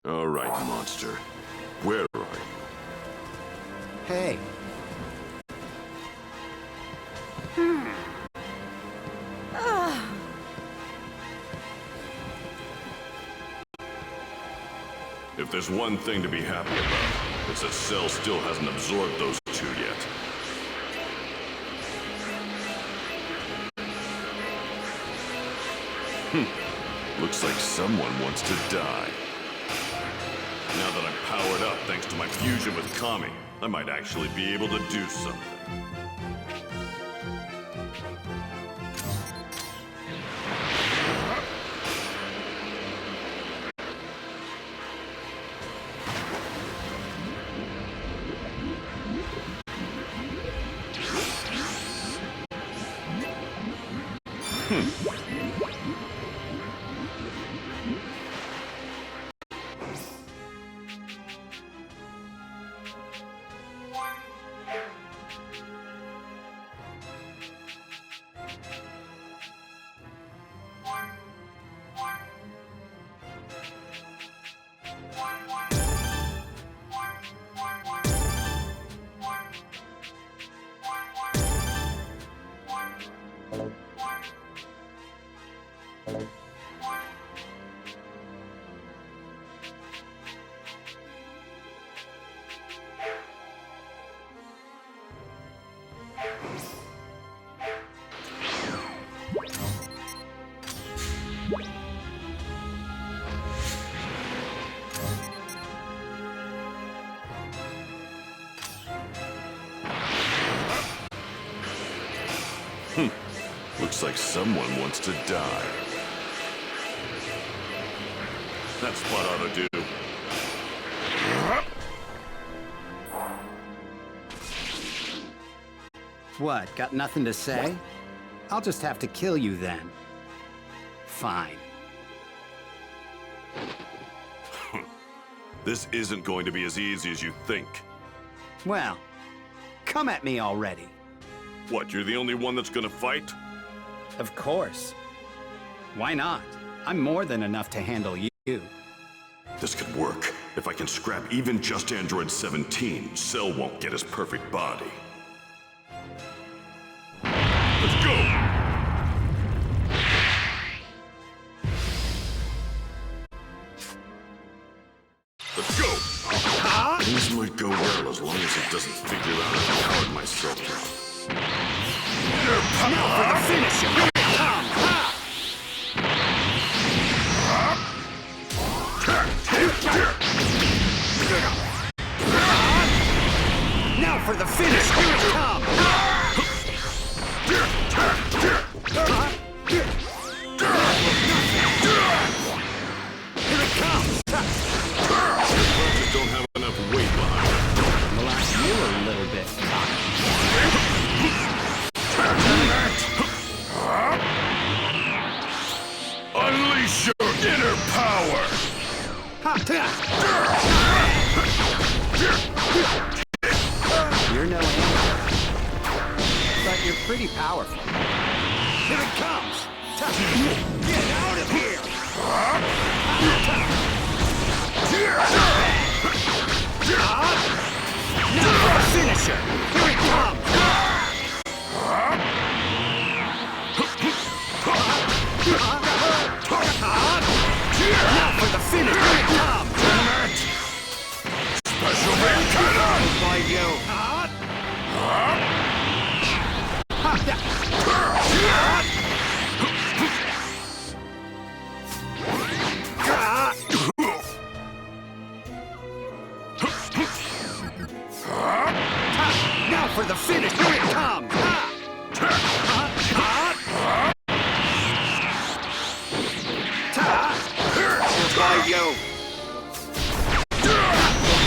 All right, monster. Where are you? Hey. If there's one thing to be happy about, it's that Cell still hasn't absorbed those two yet. Looks like someone wants to die. Now that I'm powered up thanks to my fusion with Kami, I might actually be able to do something. Looks like someone wants to die. That spot ought to do. What, got nothing to say? I'll just have to kill you then. Fine. This isn't going to be as easy as you think. Well, come at me already. What, you're the only one that's gonna fight? Of course. Why not? I'm more than enough to handle you. This could work. If I can scrap even just Android 17, Cell won't get his perfect body. Let's go! Let's go! Things might go well as long as it doesn't figure out how to power myself up. Now for the finisher! Now for the finish! Here it comes! Here it comes! Just don't have enough weight behind it. Relax you a little bit. Unleash your inner power! You're no angel, but you're pretty powerful. Here it comes! Get out of here! Now for the finisher! Here it comes! Now for the finish! Here it comes! Special man cannon! By you! Now for the finish! Here it comes! By you!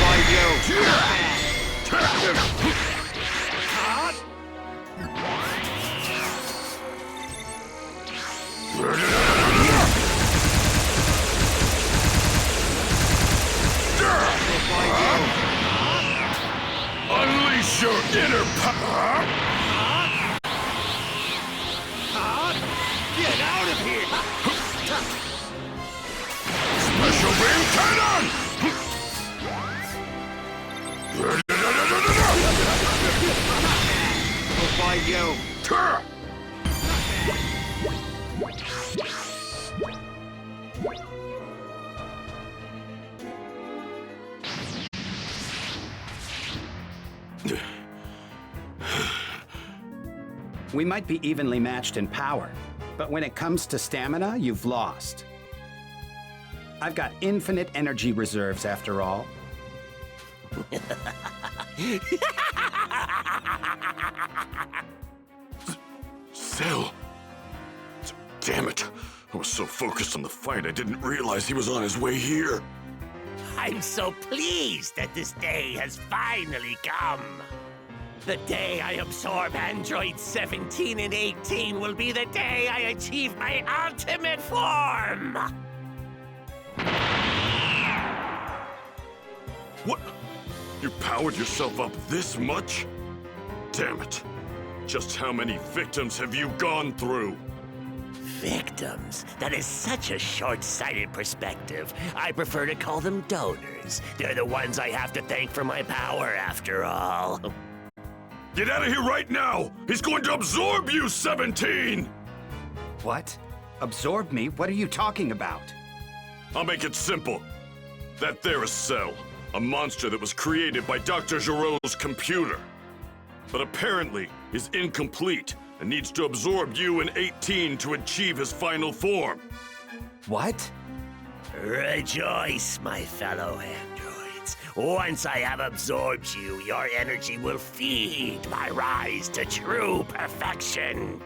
By you! Unleash your inner power! Get out of here! Special beam cannon! We'll find you. We might be evenly matched in power, but when it comes to stamina, you've lost. I've got infinite energy reserves after all. Cell. Damn it. I was so focused on the fight, I didn't realize he was on his way here. I'm so pleased that this day has finally come. The day I absorb Android 17 and 18 will be the day I achieve my ultimate form! What? You powered yourself up this much? Damn it. Just how many victims have you gone through? Victims? That is such a short-sighted perspective. I prefer to call them donors. They're the ones I have to thank for my power, after all. Get out of here right now! He's going to absorb you, 17! What? Absorb me? What are you talking about? I'll make it simple. That there is Cell, a monster that was created by Dr. Giroux's computer. But apparently is incomplete and needs to absorb you and 18 to achieve his final form. What? Rejoice, my fellow androids. Once I have absorbed you, your energy will feed my rise to true perfection.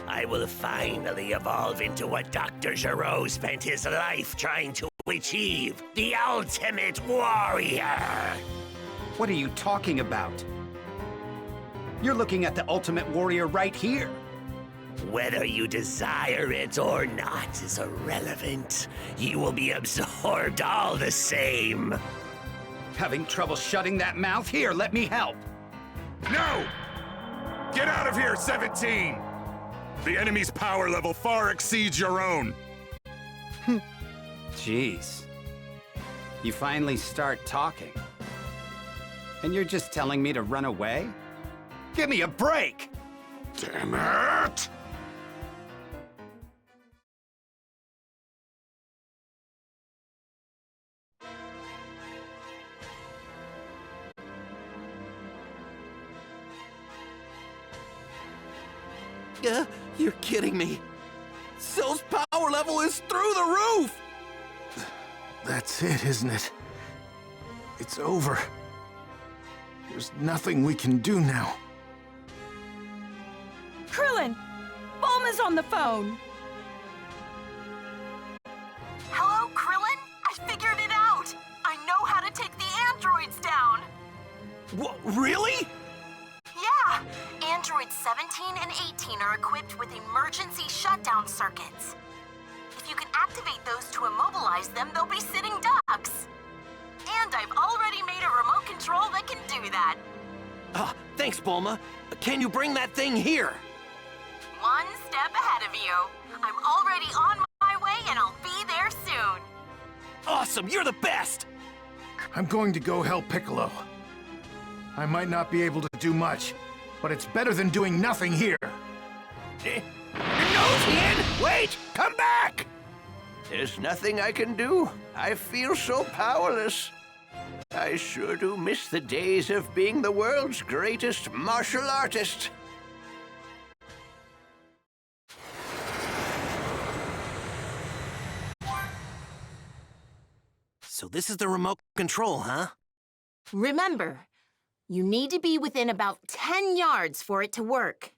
I will finally evolve into what Dr. Giroux spent his life trying to achieve, the ultimate warrior. What are you talking about? You're looking at the ultimate warrior right here. Whether you desire it or not is irrelevant. You will be absorbed all the same. Having trouble shutting that mouth? Here, let me help. No! Get out of here, 17! The enemy's power level far exceeds your own. Jeez. You finally start talking. And you're just telling me to run away? Give me a break! Damn it! You're kidding me. Cell's power level is through the roof! That's it, isn't it? It's over. There's nothing we can do now. Krillin! Bulma's on the phone! Hello, Krillin? I figured it out! I know how to take the androids down! What, really? Yeah! Androids 17 and 18 are equipped with emergency shutdown circuits. If you can activate those to immobilize them, they'll be sitting ducks. And I've already made a remote control that can do that. Thanks, Bulma. Can you bring that thing here? One step ahead of you. I'm already on my way and I'll be there soon. Awesome, you're the best! I'm going to go help Piccolo. I might not be able to do much, but it's better than doing nothing here. No, Tien! Wait! Come back! There's nothing I can do. I feel so powerless. I sure do miss the days of being the world's greatest martial artist. So this is the remote control, huh? Remember, you need to be within about 10 yards for it to work.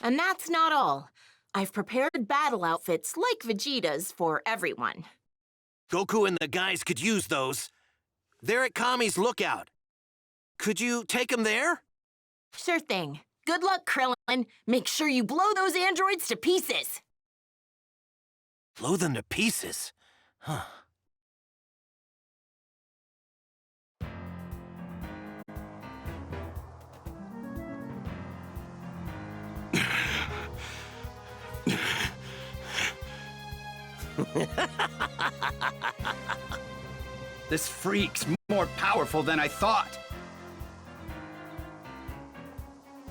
And that's not all. I've prepared battle outfits like Vegeta's for everyone. Goku and the guys could use those. They're at Kami's lookout. Could you take them there? Sure thing. Good luck, Krillin. Make sure you blow those androids to pieces. Blow them to pieces? Huh. This freak's more powerful than I thought.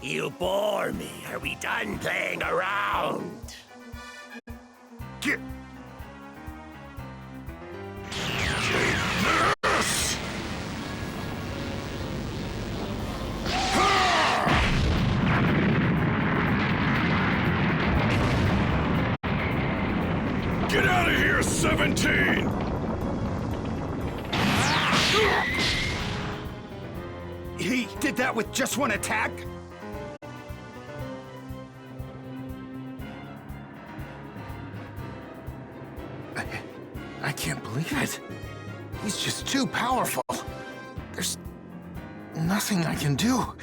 You bore me. Are we done playing around? Get... Get out of here, 17! He did that with just one attack? I can't believe it. He's just too powerful. There's nothing I can do.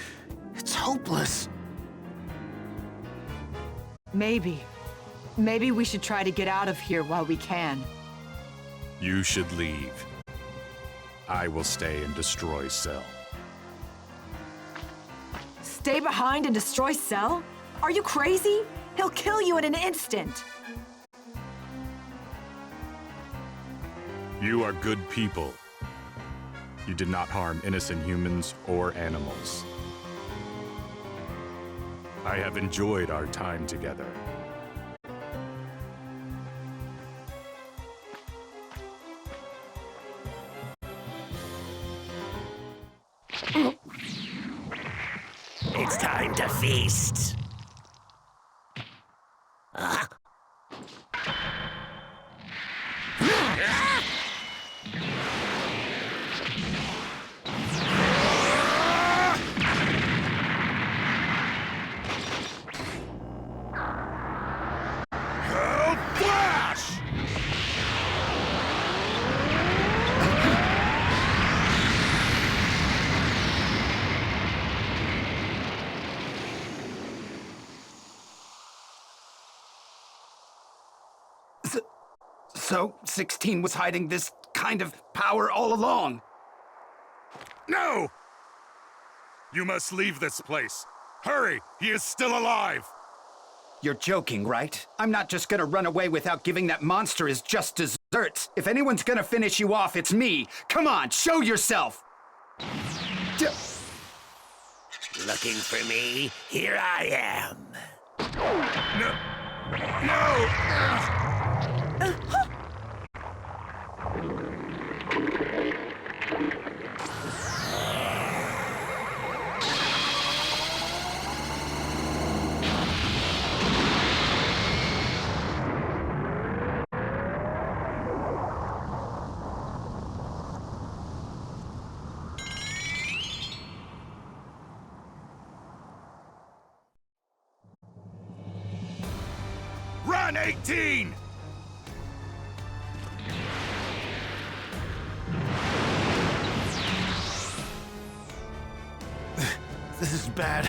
It's hopeless. Maybe we should try to get out of here while we can. You should leave. I will stay and destroy Cell. Stay behind and destroy Cell? Are you crazy? He'll kill you in an instant. You are good people. You did not harm innocent humans or animals. I have enjoyed our time together. It's time to feast. So, 16 was hiding this kind of power all along. No! You must leave this place. Hurry! He is still alive! You're joking, right? I'm not just gonna run away without giving that monster his just desserts. If anyone's gonna finish you off, it's me. Come on, show yourself! Looking for me? Here I am. No! No! Run, 18! This is bad.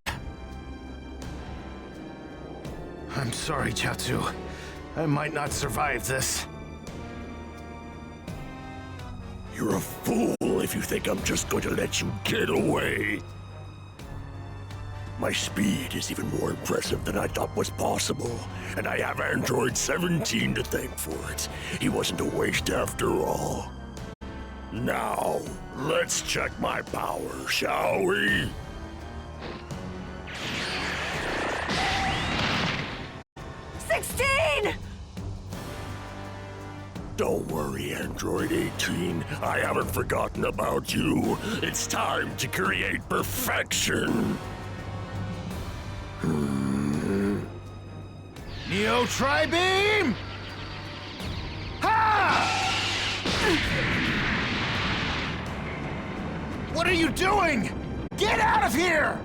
I'm sorry, Chaozu. I might not survive this. You're a fool if you think I'm just going to let you get away. My speed is even more impressive than I thought was possible, and I have Android 17 to thank for it. He wasn't a waste after all. Now, let's check my power, shall we? Don't worry, Android 18. I haven't forgotten about you. It's time to create perfection. Neo Tri-Beam! Ha! What are you doing? Get out of here!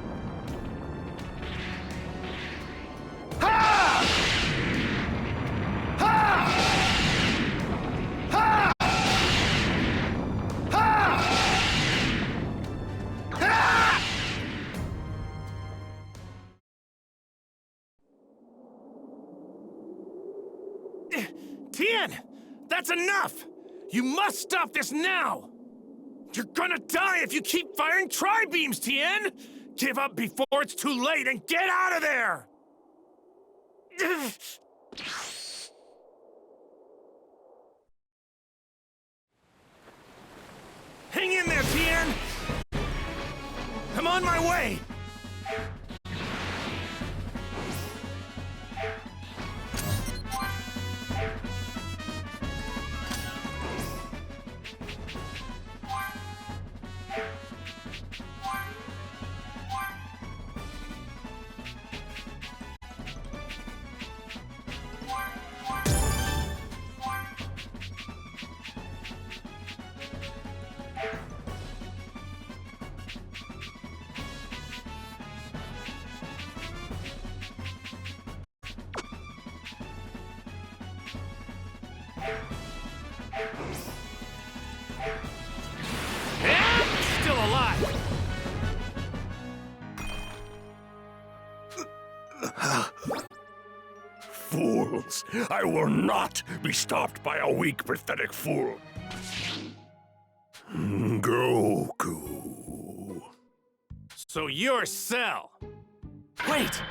Ha! Ha! Ha! Ha! Ha! Tien! That's enough! You must stop this now! You're gonna die if you keep firing tri-beams, Tien! Give up before it's too late and get out of there! On my way! Still alive! Fools! I will not be stopped by a weak, pathetic fool. Goku. So you're Cell. Wait!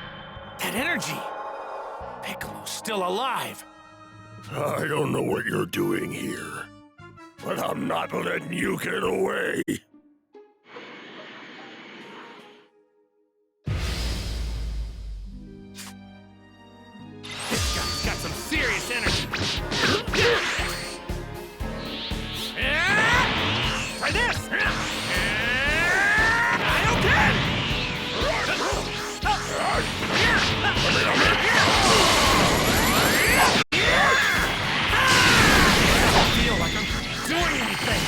That energy! Piccolo's still alive! I don't know what you're doing here, but I'm not letting you get away. This guy's got some serious energy! Try this! Feel like I'm doing anything!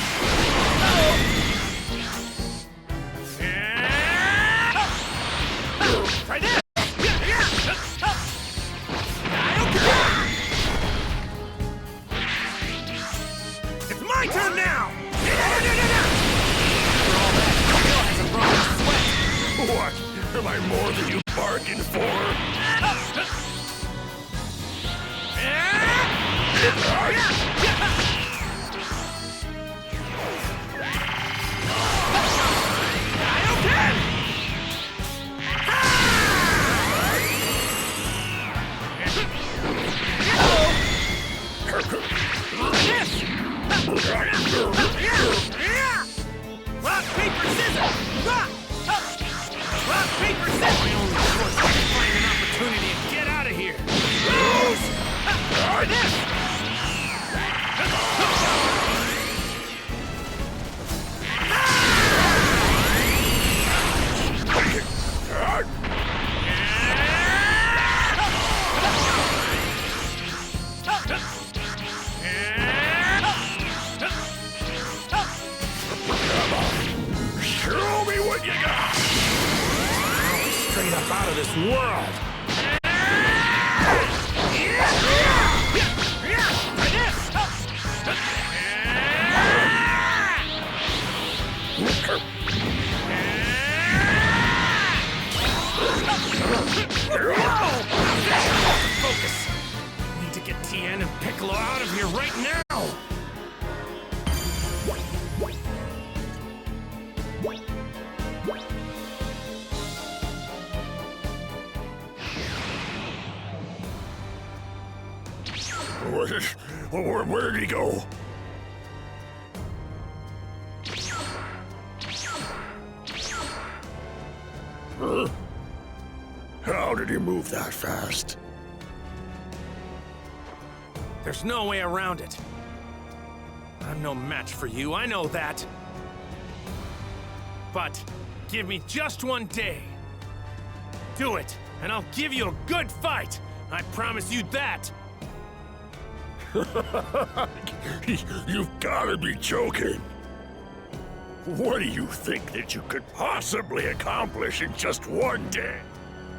Try this! It's my turn now! What? Am I more than you bargained for? Rock, paper, scissors! Rock! Rock, paper, scissors! My only choice is to find an opportunity and get out of here! Lose! For this! Show me what you got! Straight up out of this world! Focus! Need to get Tien and Piccolo out of here right now! Where did he go? Huh? How did he move that fast? There's no way around it. I'm no match for you, I know that. But give me just one day. Do it, and I'll give you a good fight. I promise you that. You've gotta be joking. What do you think that you could possibly accomplish in just one day?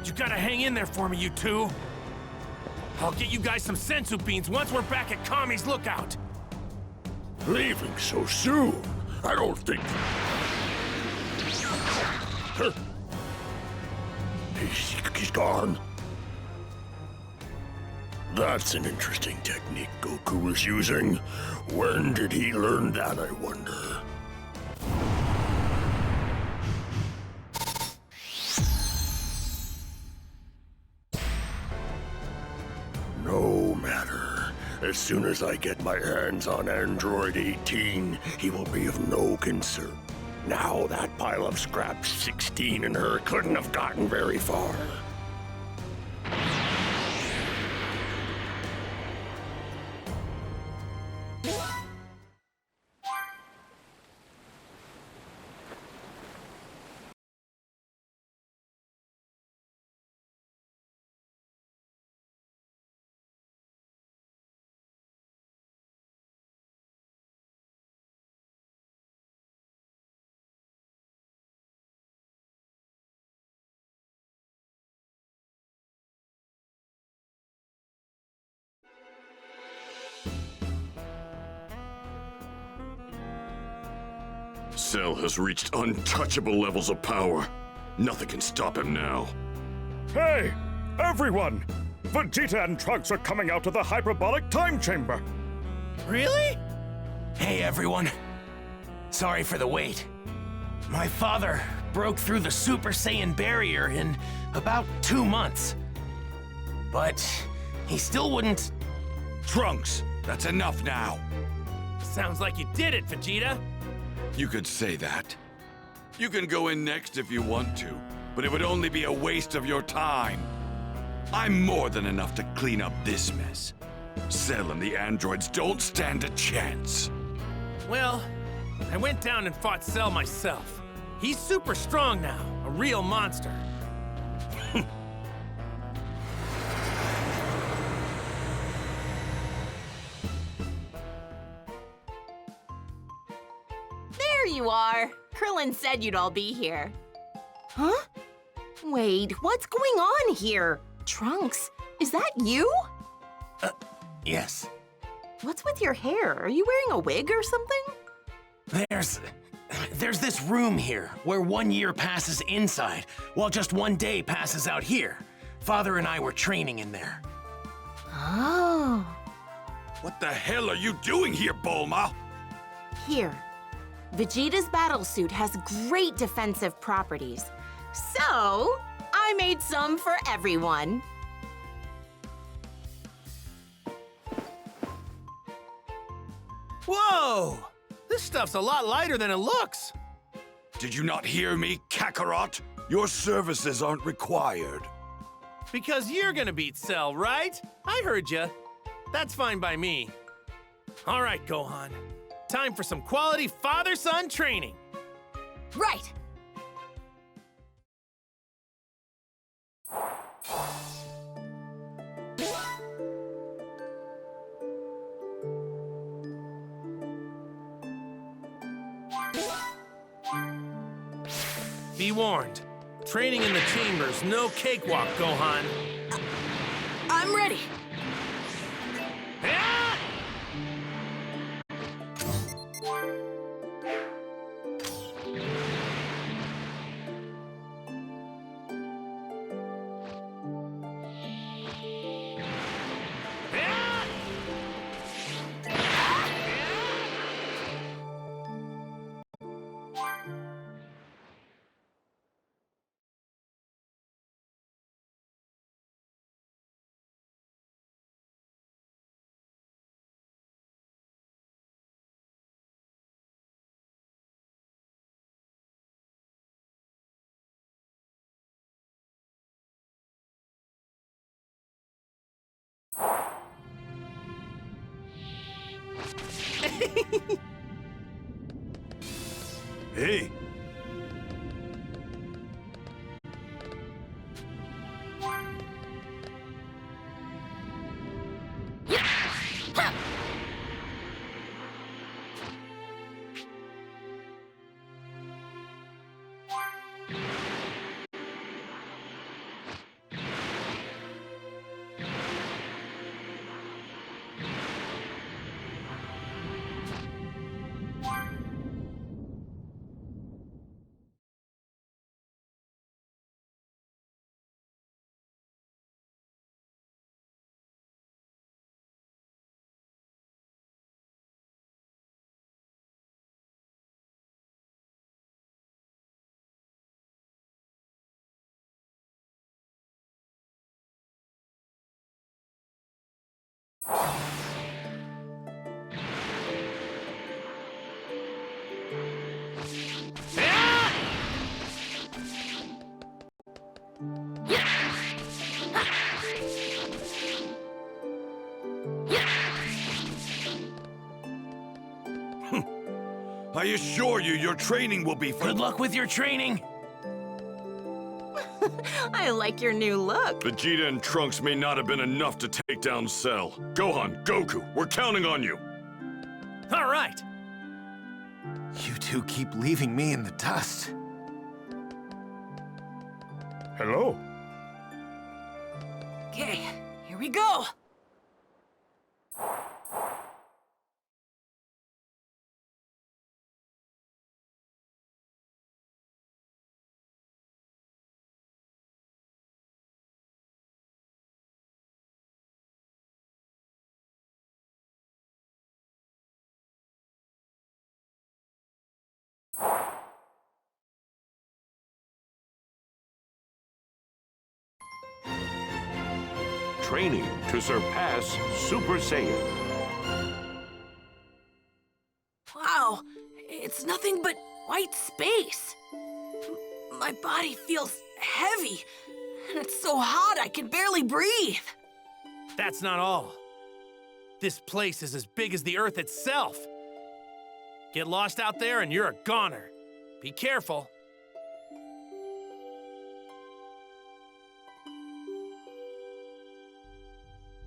You gotta hang in there for me, you two. I'll get you guys some sensu beans once we're back at Kami's lookout. Leaving so soon? I don't think... Huh? He's gone. That's an interesting technique Goku was using. When did he learn that, I wonder? No matter. As soon as I get my hands on Android 18, he will be of no concern. Now that pile of scrap 16 in her couldn't have gotten very far. Cell has reached untouchable levels of power. Nothing can stop him now. Hey, everyone! Vegeta and Trunks are coming out of the hyperbolic time chamber. Really? Hey, everyone. Sorry for the wait. My father broke through the Super Saiyan barrier in about 2 months. But he still wouldn't... Trunks, that's enough now. Sounds like you did it, Vegeta. You could say that. You can go in next if you want to, but it would only be a waste of your time. I'm more than enough to clean up this mess. Cell and the androids don't stand a chance. Well, I went down and fought Cell myself. He's super strong now, a real monster. There you are. Krillin said you'd all be here. Huh? Wait, what's going on here? Trunks, is that you? Yes. What's with your hair? Are you wearing a wig or something? There's this room here where 1 year passes inside, while just 1 day passes out here. Father and I were training in there. Oh. What the hell are you doing here, Bulma? Here. Vegeta's battle suit has great defensive properties. So, I made some for everyone. Whoa! This stuff's a lot lighter than it looks. Did you not hear me, Kakaroto? Your services aren't required. Because you're gonna beat Cell, right? I heard ya. That's fine by me. All right, Gohan. Time for some quality father-son training. Right. Be warned. Training in the chamber's no cakewalk, Gohan. I'm ready. Hey! I assure you, your training will be Good luck with your training. I like your new look. Vegeta and Trunks may not have been enough to take down Cell. Gohan, Goku, we're counting on you. All right. You two keep leaving me in the dust. Hello? Okay, here we go. Training to surpass Super Saiyan. Wow, it's nothing but white space. My body feels heavy, and it's so hot I can barely breathe. That's not all. This place is as big as the Earth itself. Get lost out there and you're a goner. Be careful.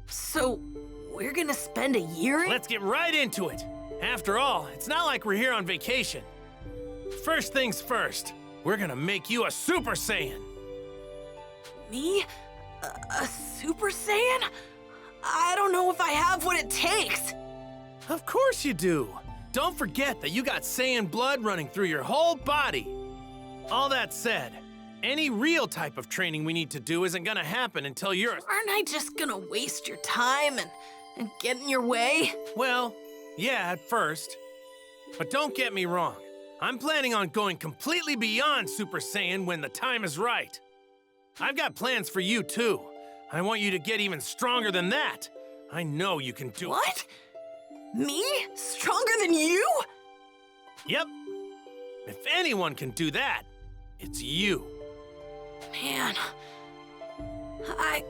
So, we're gonna spend a year in? Let's get right into it. After all, it's not like we're here on vacation. First things first, we're gonna make you a Super Saiyan. Me? A Super Saiyan? I don't know if I have what it takes. Of course you do. Don't forget that you got Saiyan blood running through your whole body. All that said, any real type of training we need to do isn't gonna happen until you're Aren't I just gonna waste your time and get in your way? Well, yeah, at first. But don't get me wrong. I'm planning on going completely beyond Super Saiyan when the time is right. I've got plans for you, too. I want you to get even stronger than that. I know you can do it. What? Me? Stronger than you? Yep. If anyone can do that, it's you. Man, I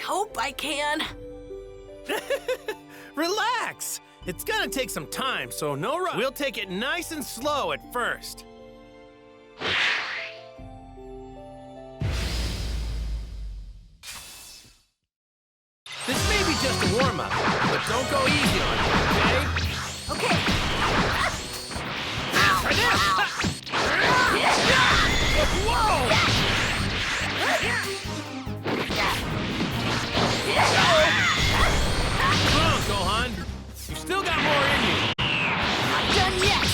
hope I can. Relax. It's gonna take some time, so no rush. We'll take it nice and slow at first. This may be just a warm-up, but don't go easy on it, okay? Okay. Try this! Whoa! Come on, Gohan. You still got more in you. Not done yet.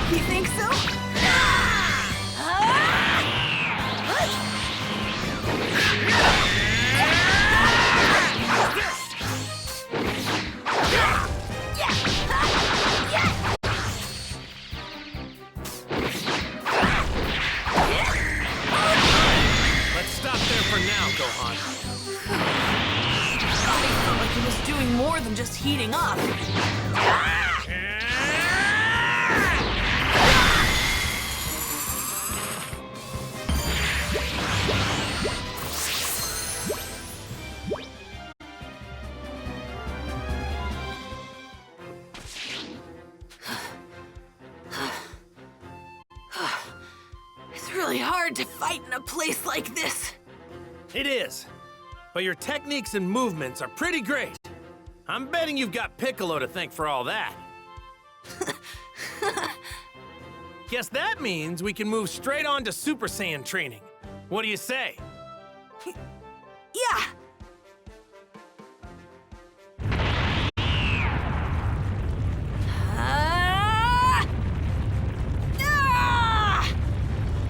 You think so? Let's stop there for now, Gohan. I felt like he was doing more than just heating up. really hard to fight in a place like this. It is. But your techniques and movements are pretty great. I'm betting you've got Piccolo to thank for all that. Guess that means we can move straight on to Super Saiyan training. What do you say? Yeah.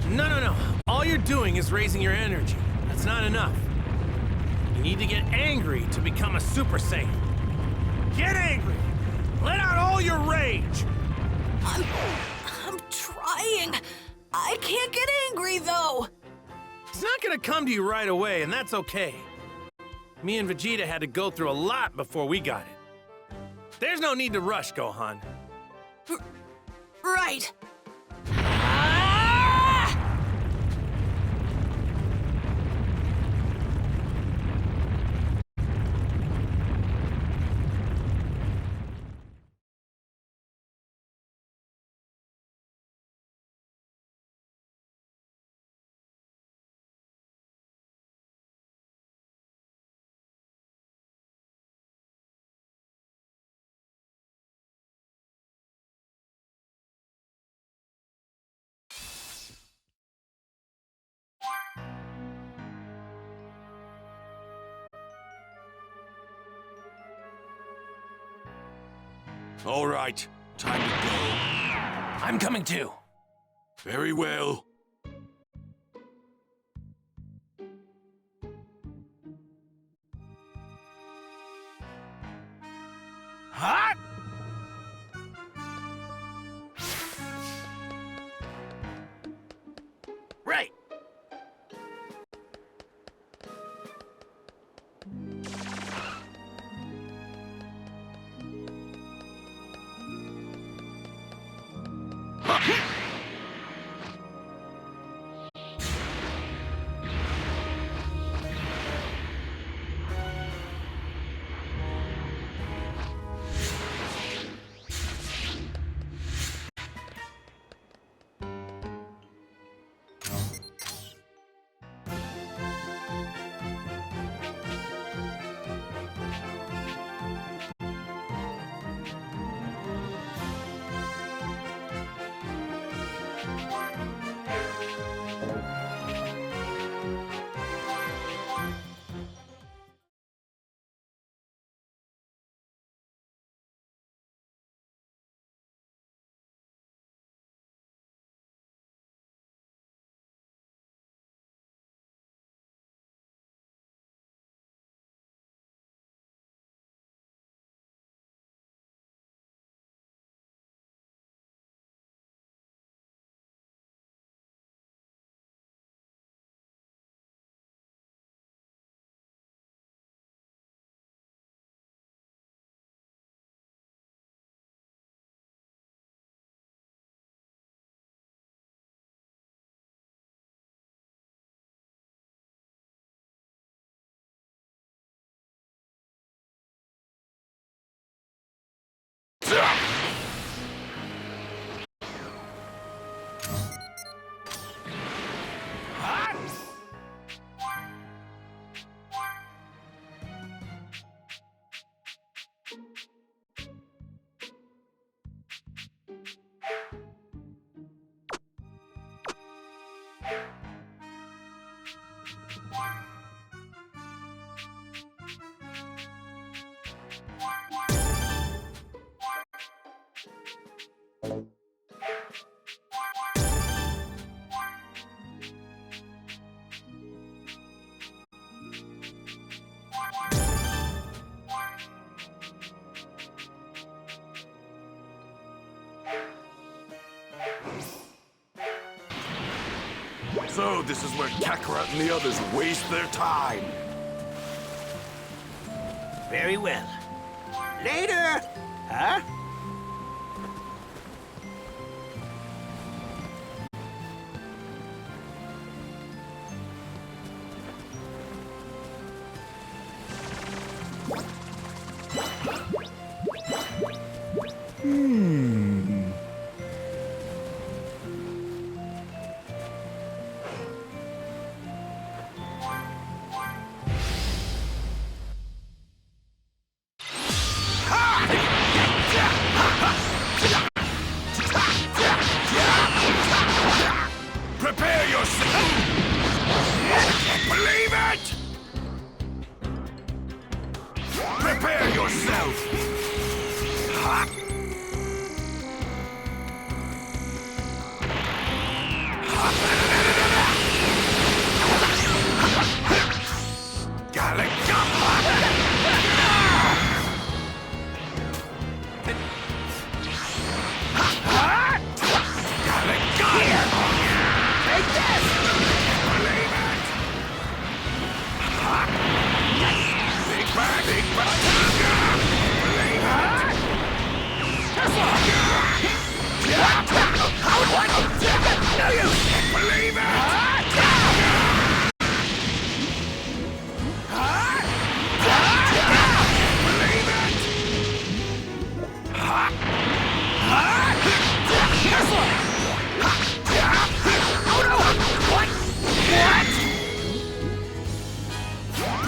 No. All you're doing is raising your energy. That's not enough. You need to get angry to become a Super Saiyan. Get angry! Let out all your rage! I'm trying. I can't get angry, though. It's not gonna come to you right away, and that's okay. Me and Vegeta had to go through a lot before we got it. There's no need to rush, Gohan. Right. All right, time to go. I'm coming too. Very well. Hot! Right. So this is where Kakaroto and the others waste their time. Very well. Later! Huh?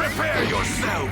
Prepare yourself!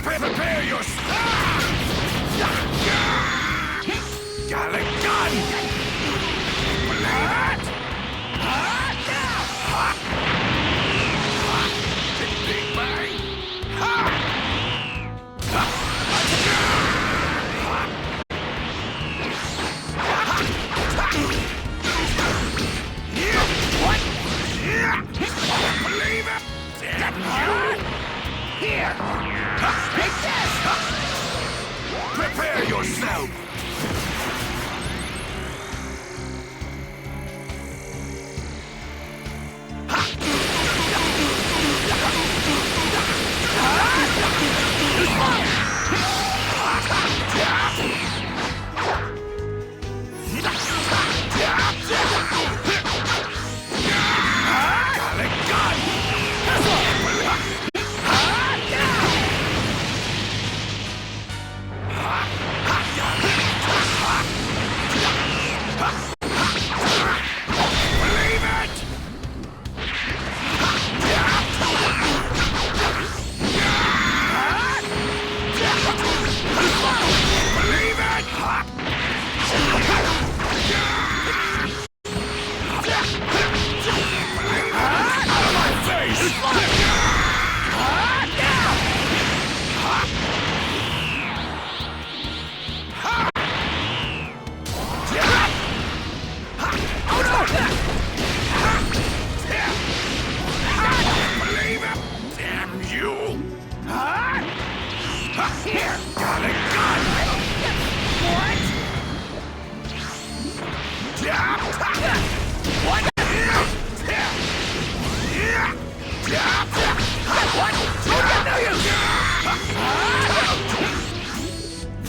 Prepare yourself! Got a gun! Believe it! Big bang! What? Believe it! Damn you! Here! Take this! Prepare yourself!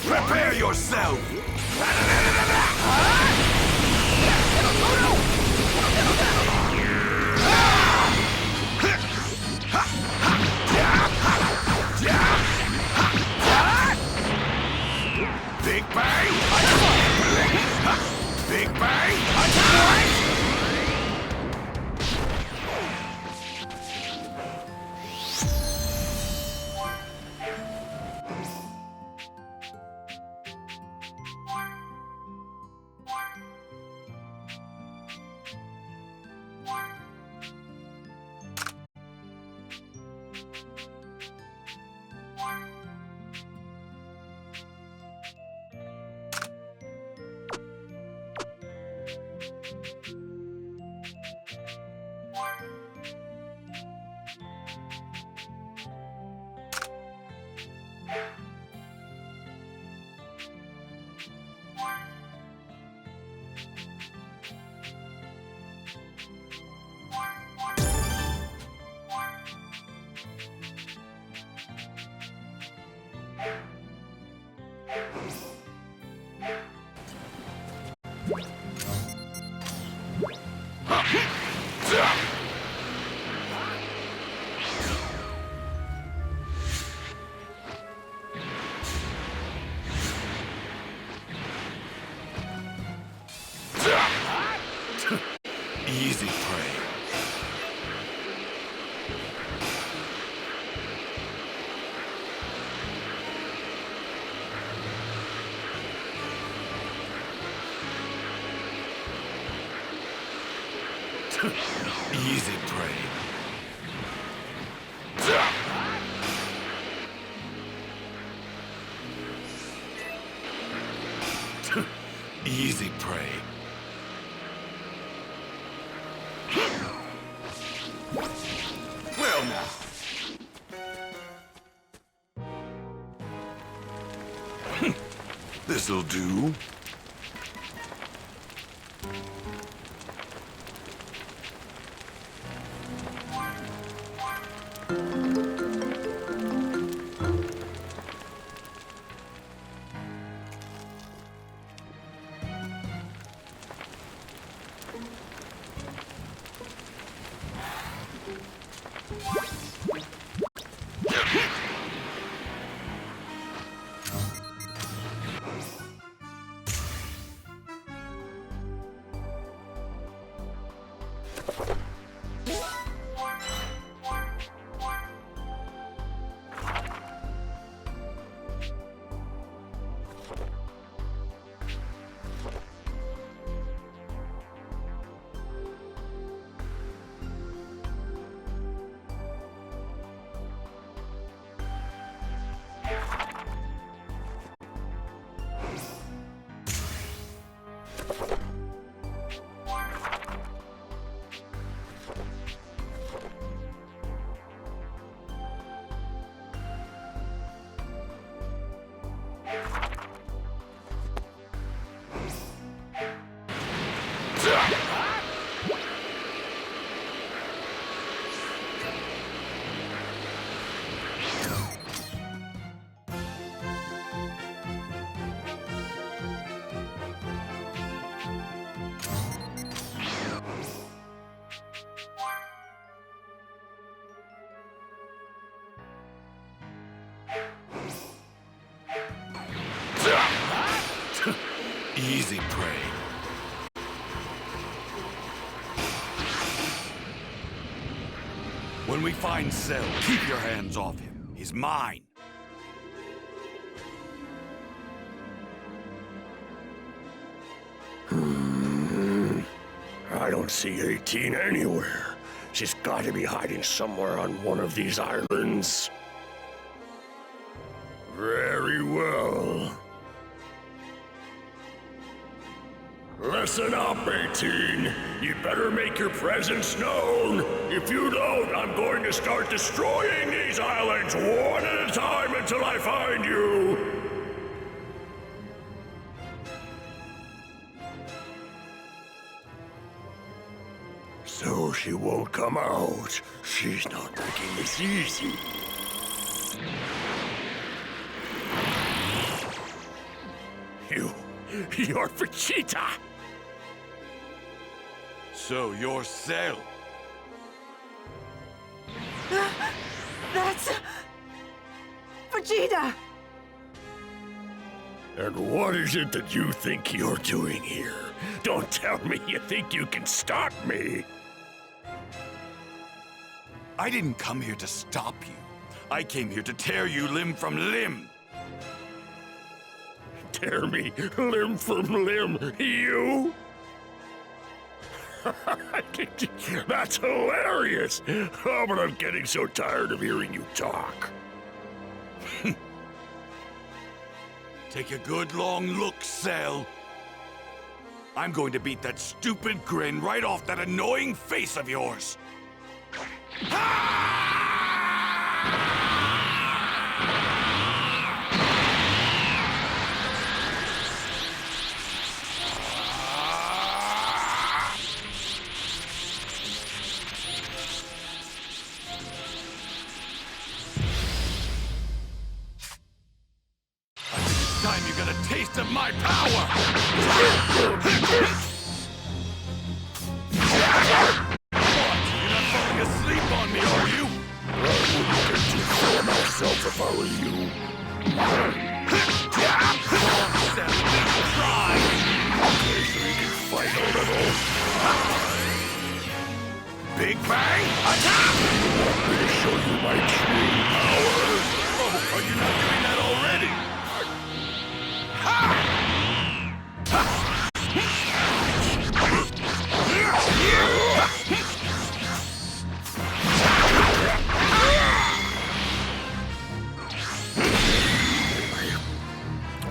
Prepare yourself! Big bang! Big bang! Easy prey. Easy prey. Easy prey. Well now. This'll do. Easy prey. When we find Cell, keep your hands off him. He's mine. I don't see 18 anywhere. She's got to be hiding somewhere on one of these islands. Very well. Listen up, 18. You better make your presence known. If you don't, I'm going to start destroying these islands one at a time until I find you. So she won't come out. She's not making this easy. You're Vegeta! So you're Cell. That's... Vegeta! And what is it that you think you're doing here? Don't tell me you think you can stop me! I didn't come here to stop you. I came here to tear you limb from limb. Tear me limb from limb, you? That's hilarious! Oh, but I'm getting so tired of hearing you talk. Take a good long look, Cell. I'm going to beat that stupid grin right off that annoying face of yours. taste of my power! What? You're not falling asleep on me, are you? I wouldn't get too far myself if I were you. Try! Okay, so you can fight a little. Big Bang, attack! You want me to show you my true power? Oh, are you not doing that already?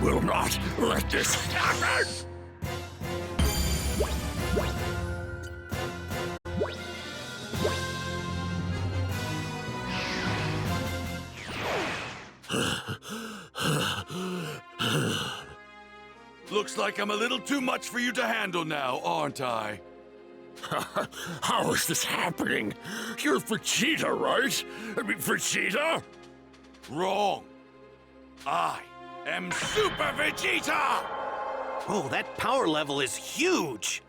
I will not let this happen! Looks like I'm a little too much for you to handle now, aren't I? How is this happening? You're Vegeta, right? I mean, Vegeta? Wrong. I am Super Vegeta! Oh, that power level is huge!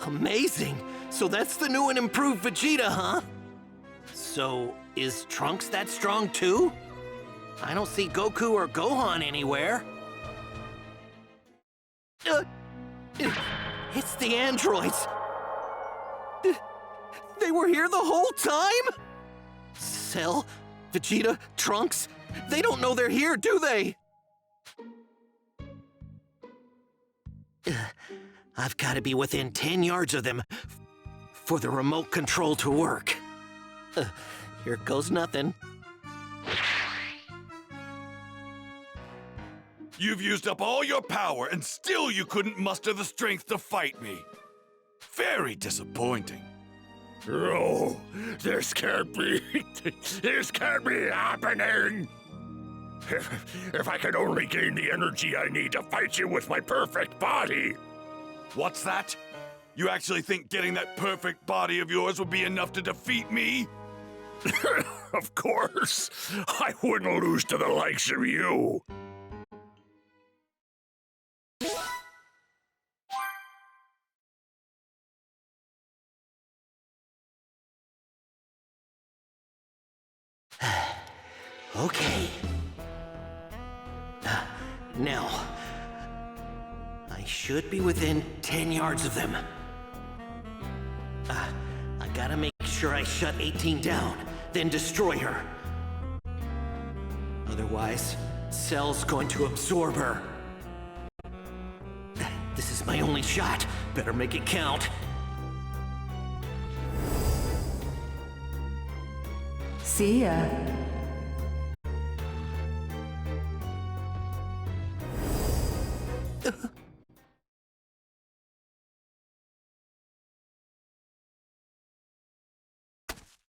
Amazing! So that's the new and improved Vegeta, huh? So, is Trunks that strong too? I don't see Goku or Gohan anywhere. It's the androids! They were here the whole time? Cell, Vegeta, Trunks, they don't know they're here, do they? I've got to be within 10 yards of them for the remote control to work. Here goes nothing. You've used up all your power, and still you couldn't muster the strength to fight me. Very disappointing. No, this can't be. This can't be happening. If I could only gain the energy I need to fight you with my perfect body. What's that? You actually think getting that perfect body of yours would be enough to defeat me? Of course. I wouldn't lose to the likes of you. Okay. Now, I should be within 10 yards of them. I gotta make sure I shut 18 down, then destroy her. Otherwise, Cell's going to absorb her. This is my only shot. Better make it count. See ya.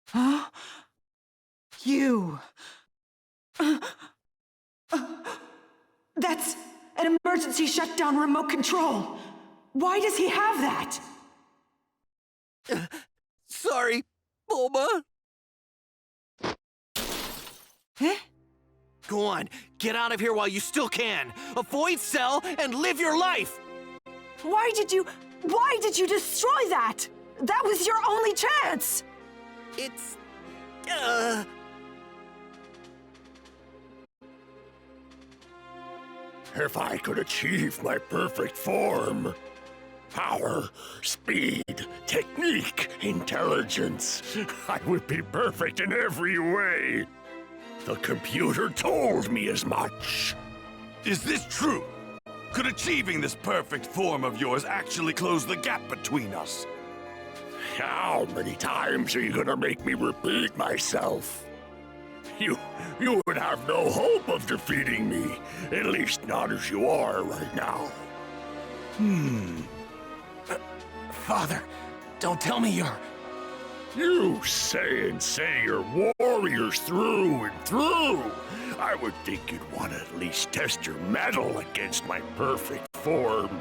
Huh? You. That's an emergency shutdown remote control. Why does he have that? Sorry, Bulma. Eh? Go on, get out of here while you still can. Avoid Cell and live your life. Why did you destroy that? That was your only chance. It's, If I could achieve my perfect form, power, speed, technique, intelligence, I would be perfect in every way. The computer told me as much. Is this true? Could achieving this perfect form of yours actually close the gap between us? How many times are you gonna make me repeat myself? You would have no hope of defeating me, at least not as you are right now. Father, don't tell me you're... You say you're warriors through and through. I would think you'd want to at least test your mettle against my perfect form.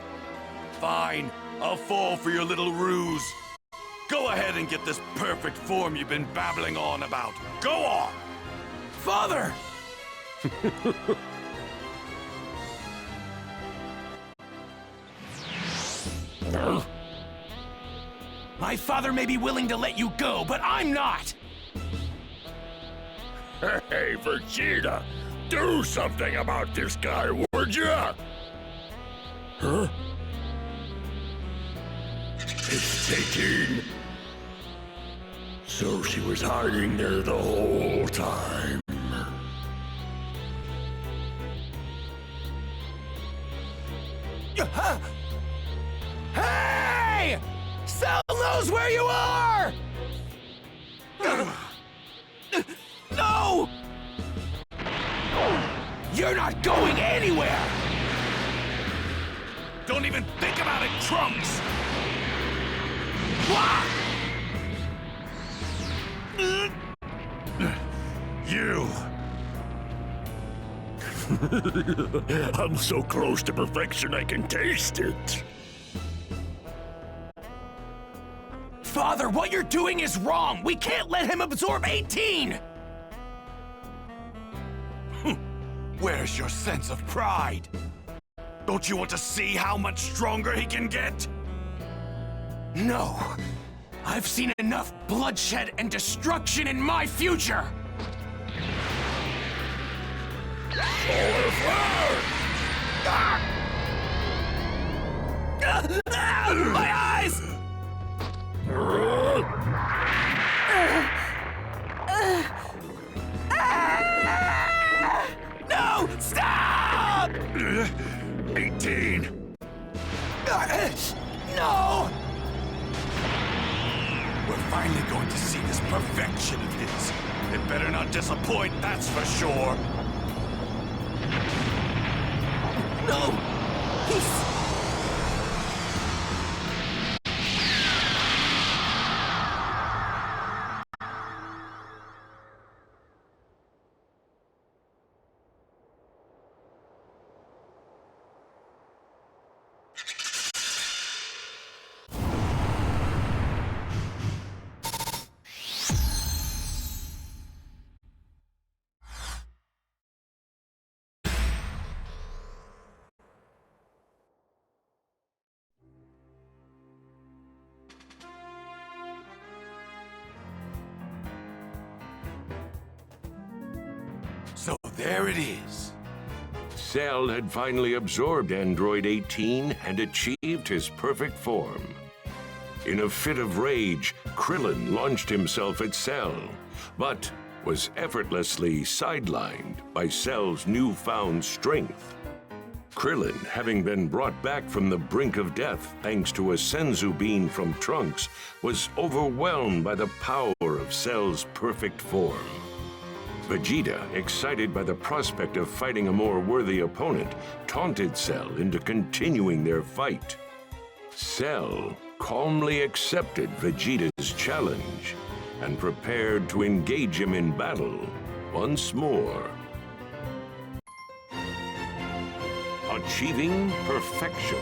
Fine, I'll fall for your little ruse. Go ahead and get this perfect form you've been babbling on about. Go on! Father! My father may be willing to let you go, but I'm not! Hey, Vegeta! Do something about this guy, would ya? Huh? It's 18. So she was hiding there the whole time. Hey! Cell knows where you are! No! You're not going anywhere! Don't even think about it, Trunks! You! I'm so close to perfection I can taste it. Father, what you're doing is wrong! We can't let him absorb 18! Where's your sense of pride? Don't you want to see how much stronger he can get? No! I've seen enough bloodshed and destruction in my future! Solar flare! My eyes! No! Stop! 18. No! We're finally going to see this perfection of his. It better not disappoint, that's for sure. No! He's... So there it is. Cell had finally absorbed Android 18 and achieved his perfect form. In a fit of rage, Krillin launched himself at Cell, but was effortlessly sidelined by Cell's newfound strength. Krillin, having been brought back from the brink of death thanks to a Senzu bean from Trunks, was overwhelmed by the power of Cell's perfect form. Vegeta, excited by the prospect of fighting a more worthy opponent, taunted Cell into continuing their fight. Cell calmly accepted Vegeta's challenge and prepared to engage him in battle once more. Achieving perfection.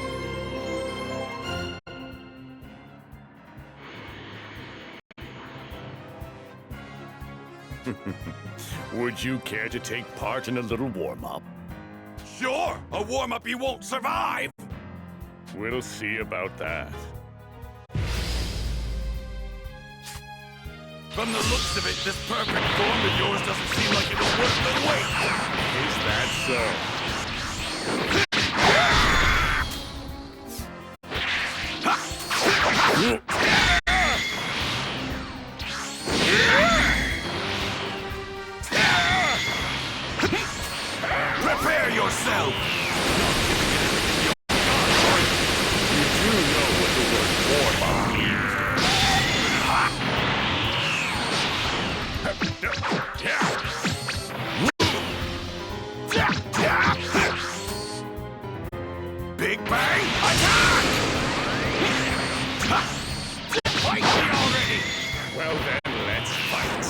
Would you care to take part in a little warm-up? Sure, a warm-up you won't survive. We'll see about that. From the looks of it, this perfect form of yours doesn't seem like it'll worth the wait. Is that so? Prepare yourself! You do know what the word warm-up means. Big Bang, attack! Fight me already! Well then, let's fight.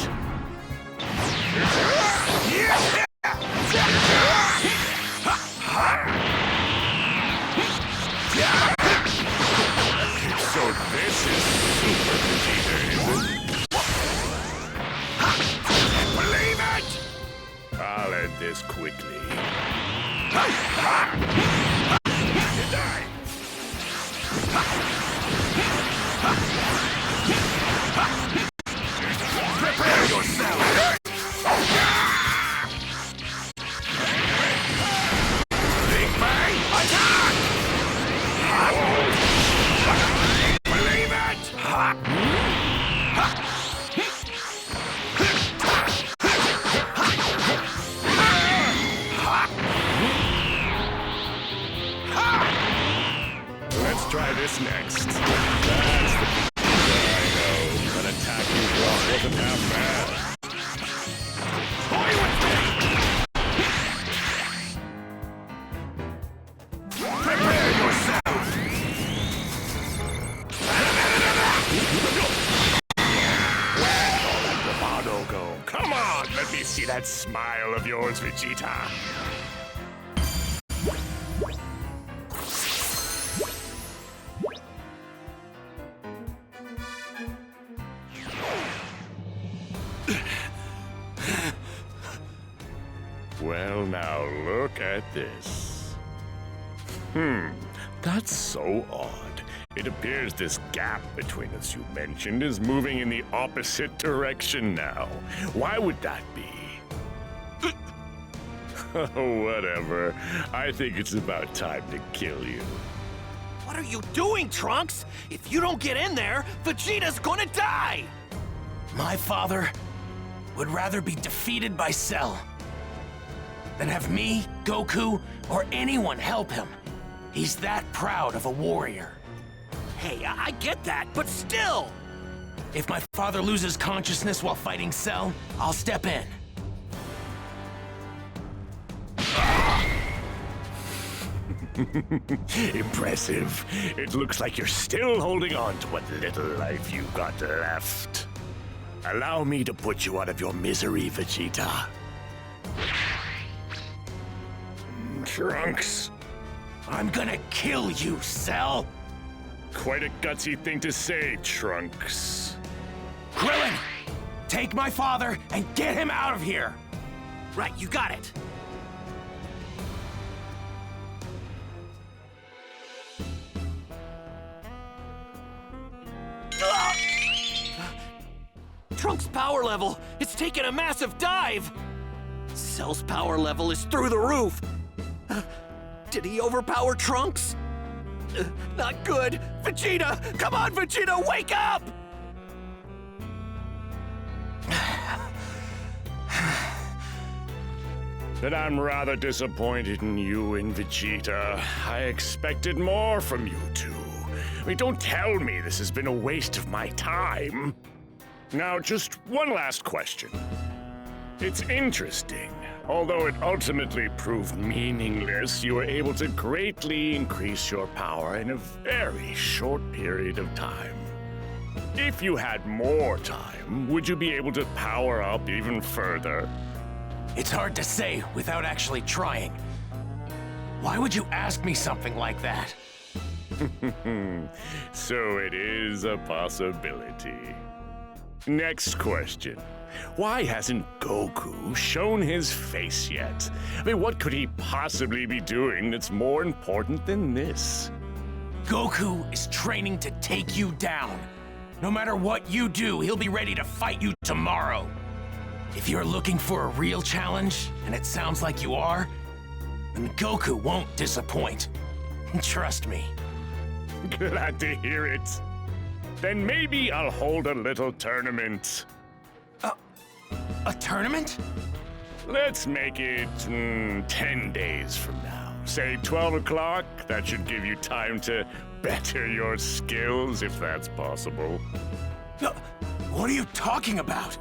So this is Super Vegeta, is it? Believe it! I'll end this quickly. Prepare yourself! Big Bang, attack! Believe it! Let's try this next. That's the I know. That attack you brought wasn't half bad. Toy with me! Prepare yourself! Where'd all that bravado go? Come on, let me see that smile of yours, Vegeta. Well, now look at this. That's so odd. It appears this gap between us you mentioned is moving in the opposite direction now. Why would that be? Oh, whatever. I think it's about time to kill you. What are you doing, Trunks? If you don't get in there, Vegeta's gonna die! My father would rather be defeated by Cell than have me, Goku, or anyone help him. He's that proud of a warrior. Hey, I get that, but still! If my father loses consciousness while fighting Cell, I'll step in. Impressive. It looks like you're still holding on to what little life you've got left. Allow me to put you out of your misery, Vegeta. Trunks. I'm gonna kill you, Cell! Quite a gutsy thing to say, Trunks. Krillin! Take my father and get him out of here! Right, you got it. Trunks' power level! It's taken a massive dive! Cell's power level is through the roof! Did he overpower Trunks? Not good! Vegeta! Come on, Vegeta, wake up! But I'm rather disappointed in you and Vegeta. I expected more from you two. I mean, don't tell me this has been a waste of my time. Now, just one last question. It's interesting. Although it ultimately proved meaningless, you were able to greatly increase your power in a very short period of time. If you had more time, would you be able to power up even further? It's hard to say without actually trying. Why would you ask me something like that? So it is a possibility. Next question. Why hasn't Goku shown his face yet? I mean, what could he possibly be doing that's more important than this? Goku is training to take you down. No matter what you do, he'll be ready to fight you tomorrow. If you're looking for a real challenge, and it sounds like you are, then Goku won't disappoint. Trust me. Glad to hear it. Then maybe I'll hold a little tournament. A tournament? Let's make it 10 days from now. Say 12 o'clock. That should give you time to better your skills, if that's possible. What are you talking about?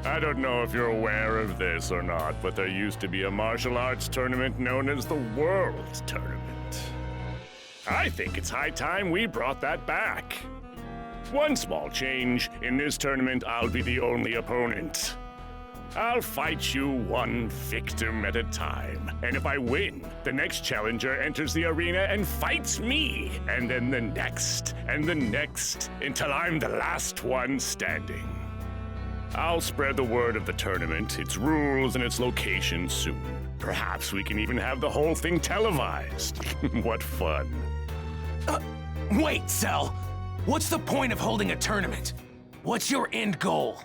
I don't know if you're aware of this or not, but there used to be a martial arts tournament known as the World Tournament. I think it's high time we brought that back. One small change. In this tournament, I'll be the only opponent. I'll fight you one victim at a time. And if I win, the next challenger enters the arena and fights me. And then the next, and the next, until I'm the last one standing. I'll spread the word of the tournament, its rules, and its location soon. Perhaps we can even have the whole thing televised. What fun. Wait, Cell. What's the point of holding a tournament? What's your end goal?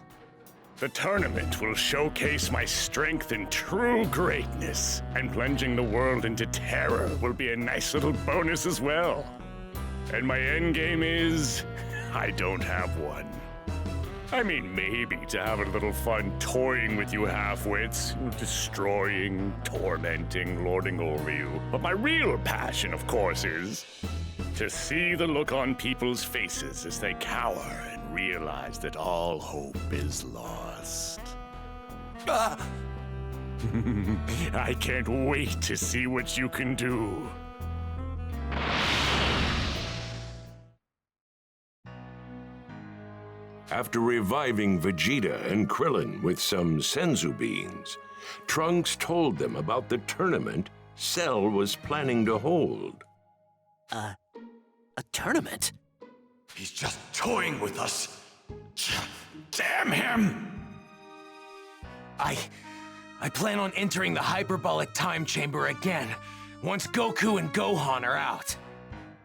The tournament will showcase my strength and true greatness, and plunging the world into terror will be a nice little bonus as well. And my end game is... I don't have one. I mean, maybe to have a little fun toying with you half-wits, destroying, tormenting, lording over you. But my real passion, of course, is to see the look on people's faces as they cower and realize that all hope is lost. I can't wait to see what you can do. After reviving Vegeta and Krillin with some senzu beans, Trunks told them about the tournament Cell was planning to hold. A tournament? He's just toying with us. Damn him! I plan on entering the hyperbolic time chamber again, once Goku and Gohan are out.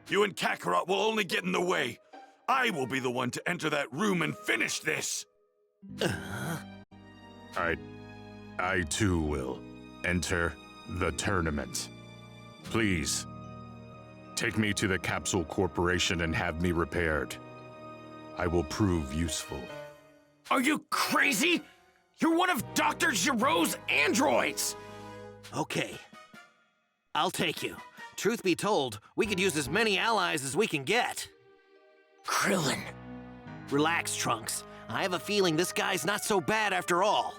You and Kakaroto will only get in the way. I will be the one to enter that room and finish this! I too will enter the tournament. Please, take me to the Capsule Corporation and have me repaired. I will prove useful. Are you crazy? You're one of Dr. Giro's androids! Okay. I'll take you. Truth be told, we could use as many allies as we can get. Krillin. Relax, Trunks. I have a feeling this guy's not so bad after all.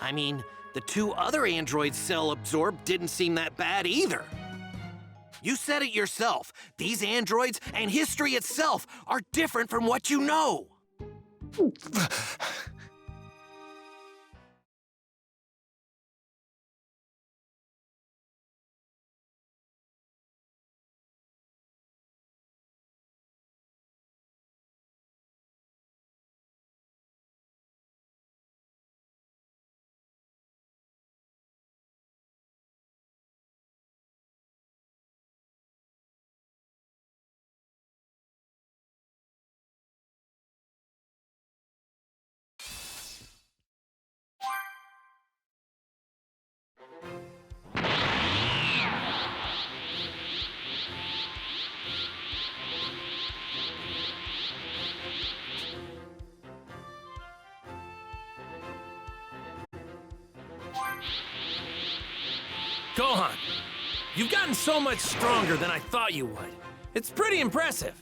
I mean, the two other androids Cell absorbed didn't seem that bad either. You said it yourself. These androids and history itself are different from what you know. Gohan, you've gotten so much stronger than I thought you would. It's pretty impressive.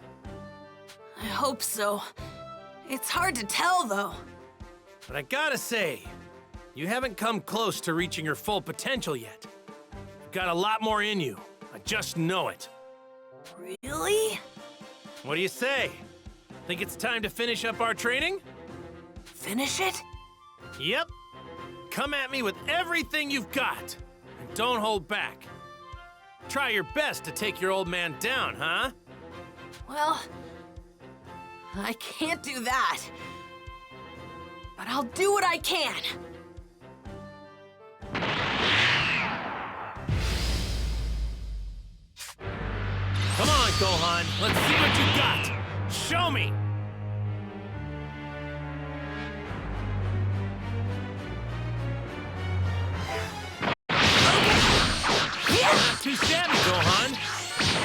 I hope so. It's hard to tell, though. But I gotta say, you haven't come close to reaching your full potential yet. You've got a lot more in you. I just know it. Really? What do you say? Think it's time to finish up our training? Finish it? Yep. Come at me with everything you've got. And don't hold back. Try your best to take your old man down, huh? Well, I can't do that. But I'll do what I can. Come on, Gohan. Let's see what you got. Show me! Not too shabby, Gohan.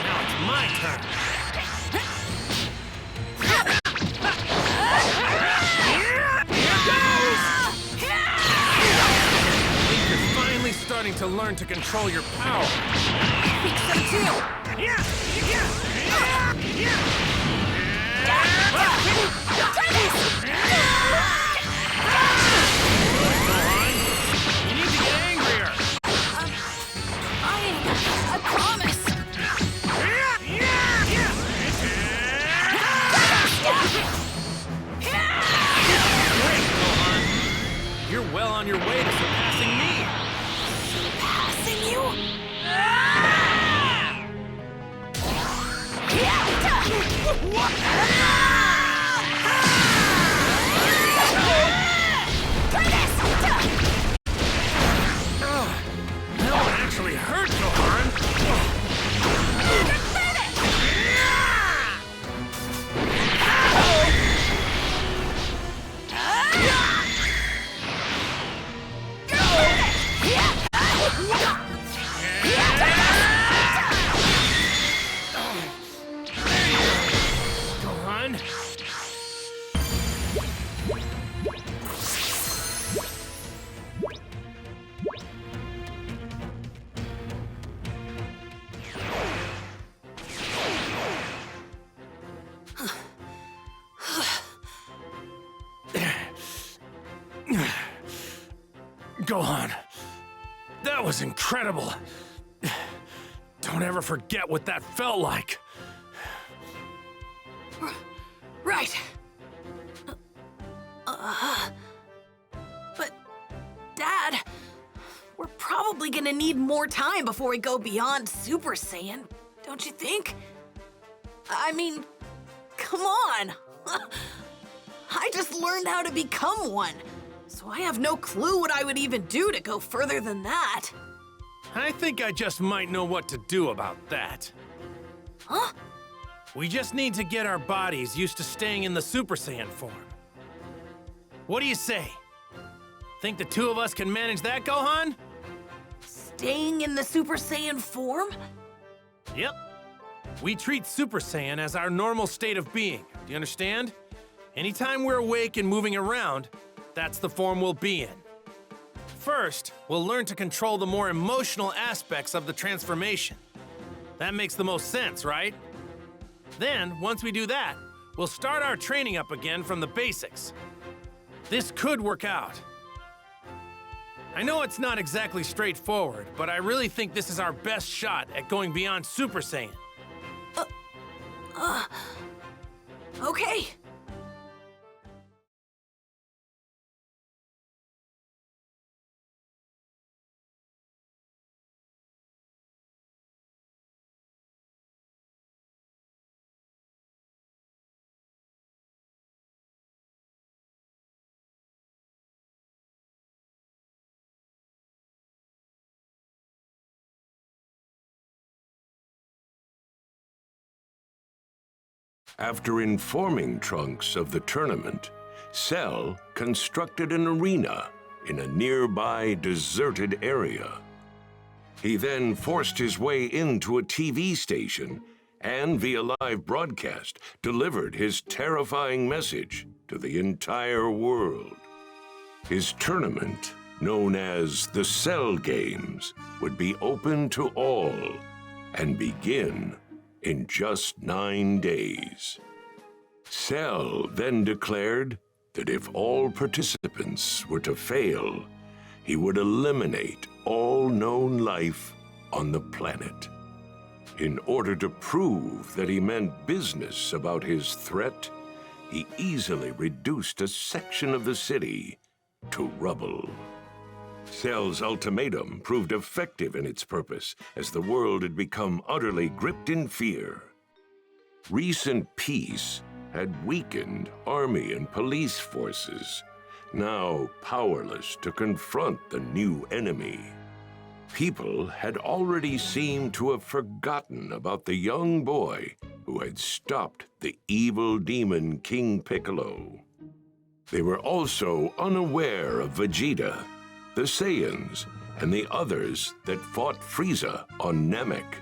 Now it's my turn. I think you're finally starting to learn to control your power. I think so too. Gohan, you need to get angrier. I promise. Great, Gohan. You're well on your way to surpassing me. Surpassing you? That one actually hurt, Gohan. Gohan, that was incredible. Don't ever forget what that felt like. Right. But, Dad, we're probably gonna need more time before we go beyond Super Saiyan, don't you think? I mean, come on. I just learned how to become one, so I have no clue what I would even do to go further than that. I think I just might know what to do about that. Huh? We just need to get our bodies used to staying in the Super Saiyan form. What do you say? Think the two of us can manage that, Gohan? Staying in the Super Saiyan form? Yep. We treat Super Saiyan as our normal state of being. Do you understand? Anytime we're awake and moving around, that's the form we'll be in. First, we'll learn to control the more emotional aspects of the transformation. That makes the most sense, right? Then, once we do that, we'll start our training up again from the basics. This could work out. I know it's not exactly straightforward, but I really think this is our best shot at going beyond Super Saiyan. Okay. After informing Trunks of the tournament, Cell constructed an arena in a nearby deserted area. He then forced his way into a TV station and, via live broadcast, delivered his terrifying message to the entire world. His tournament, known as the Cell Games, would be open to all and begin in just 9 days. Cell then declared that if all participants were to fail, he would eliminate all known life on the planet. In order to prove that he meant business about his threat, he easily reduced a section of the city to rubble. Cell's ultimatum proved effective in its purpose, as the world had become utterly gripped in fear. Recent peace had weakened army and police forces, now powerless to confront the new enemy. People had already seemed to have forgotten about the young boy who had stopped the evil demon King Piccolo. They were also unaware of Vegeta, the Saiyans, and the others that fought Frieza on Namek.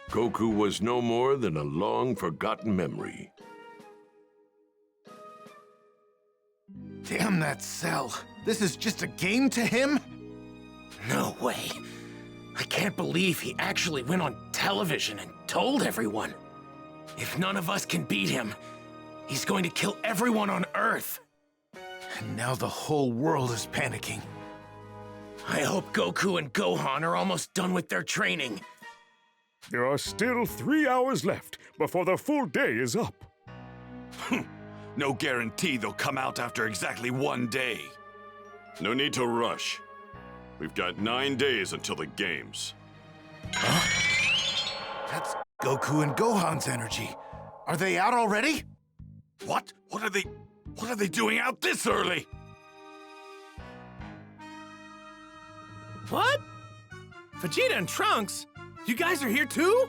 Goku was no more than a long-forgotten memory. Damn that Cell. This is just a game to him? No way. I can't believe he actually went on television and told everyone. If none of us can beat him, he's going to kill everyone on Earth. And now the whole world is panicking. I hope Goku and Gohan are almost done with their training. There are still 3 hours left before the full day is up. No guarantee they'll come out after exactly 1 day. No need to rush. We've got 9 days until the games. Huh? That's Goku and Gohan's energy. Are they out already? What? What are they doing out this early? What? Vegeta and Trunks? You guys are here too?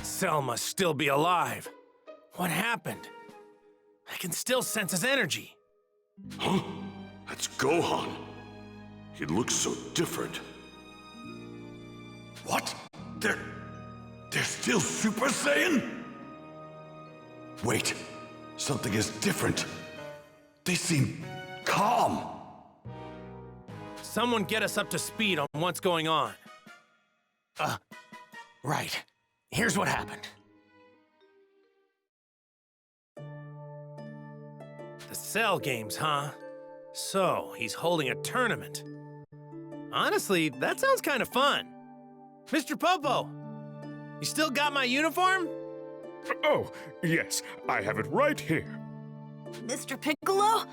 Cell must still be alive. What happened? I can still sense his energy. Huh? That's Gohan. He looks so different. What? They're still Super Saiyan? Wait, something is different. They seem calm. Someone get us up to speed on what's going on. Right. Here's what happened. The Cell Games, huh? So, he's holding a tournament. Honestly, that sounds kind of fun. Mr. Popo, you still got my uniform? Oh, yes, I have it right here. Mr. Piccolo,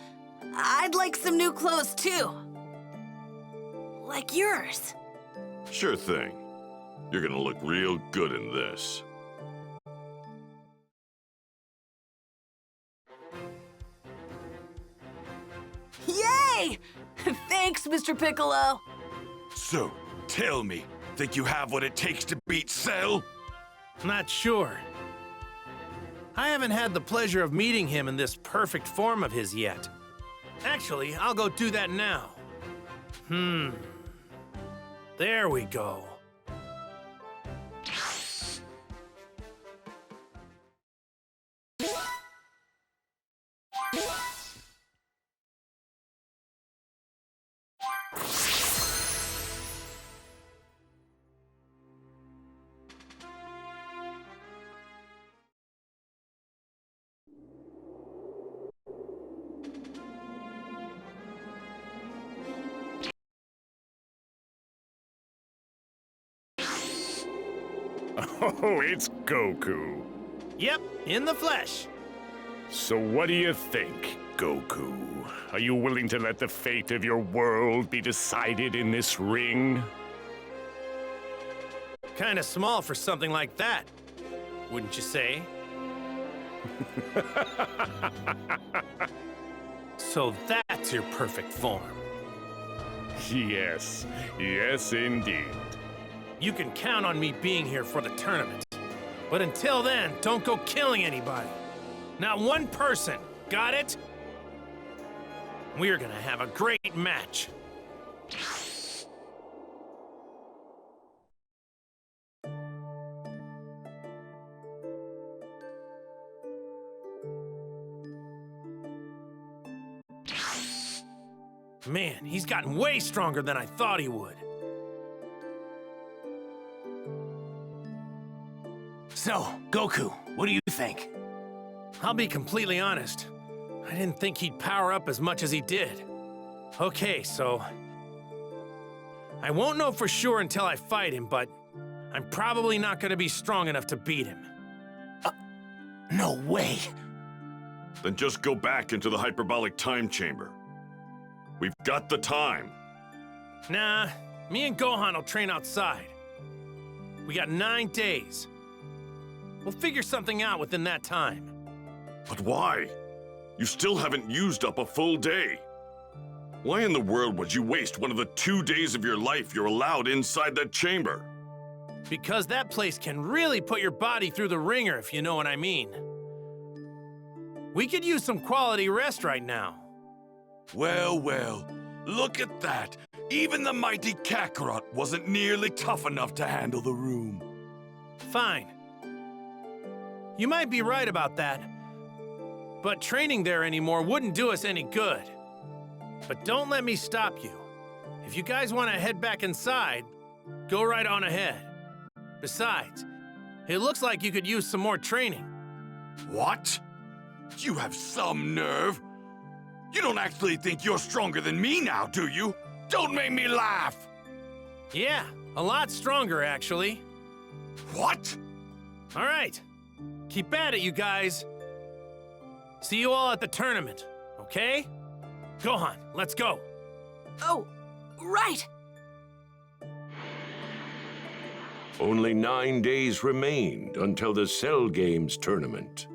I'd like some new clothes too. Like yours. Sure thing. You're gonna look real good in this. Yay! Thanks, Mr. Piccolo. So, tell me, think you have what it takes to beat Cell? Not sure. I haven't had the pleasure of meeting him in this perfect form of his yet. Actually, I'll go do that now. There we go. Oh, it's Goku. Yep, in the flesh. So what do you think, Goku? Are you willing to let the fate of your world be decided in this ring? Kinda small for something like that, wouldn't you say? So that's your perfect form. Yes, yes indeed. You can count on me being here for the tournament. But until then, don't go killing anybody. Not one person, got it? We're gonna have a great match. Man, he's gotten way stronger than I thought he would. So, Goku, what do you think? I'll be completely honest. I didn't think he'd power up as much as he did. Okay, so... I won't know for sure until I fight him, but I'm probably not gonna be strong enough to beat him. No way! Then just go back into the hyperbolic time chamber. We've got the time. Nah, me and Gohan will train outside. We got 9 days. We'll figure something out within that time. But why? You still haven't used up a full day. Why in the world would you waste one of the 2 days of your life you're allowed inside that chamber? Because that place can really put your body through the ringer, if you know what I mean. We could use some quality rest right now. Well, well, look at that. Even the mighty Kakarot wasn't nearly tough enough to handle the room. Fine. You might be right about that. But training there anymore wouldn't do us any good. But don't let me stop you. If you guys want to head back inside, go right on ahead. Besides, it looks like you could use some more training. What? You have some nerve. You don't actually think you're stronger than me now, do you? Don't make me laugh! Yeah, a lot stronger, actually. What? All right. Keep at it, you guys. See you all at the tournament, okay? Gohan, let's go. Oh, right. Only 9 days remained until the Cell Games tournament.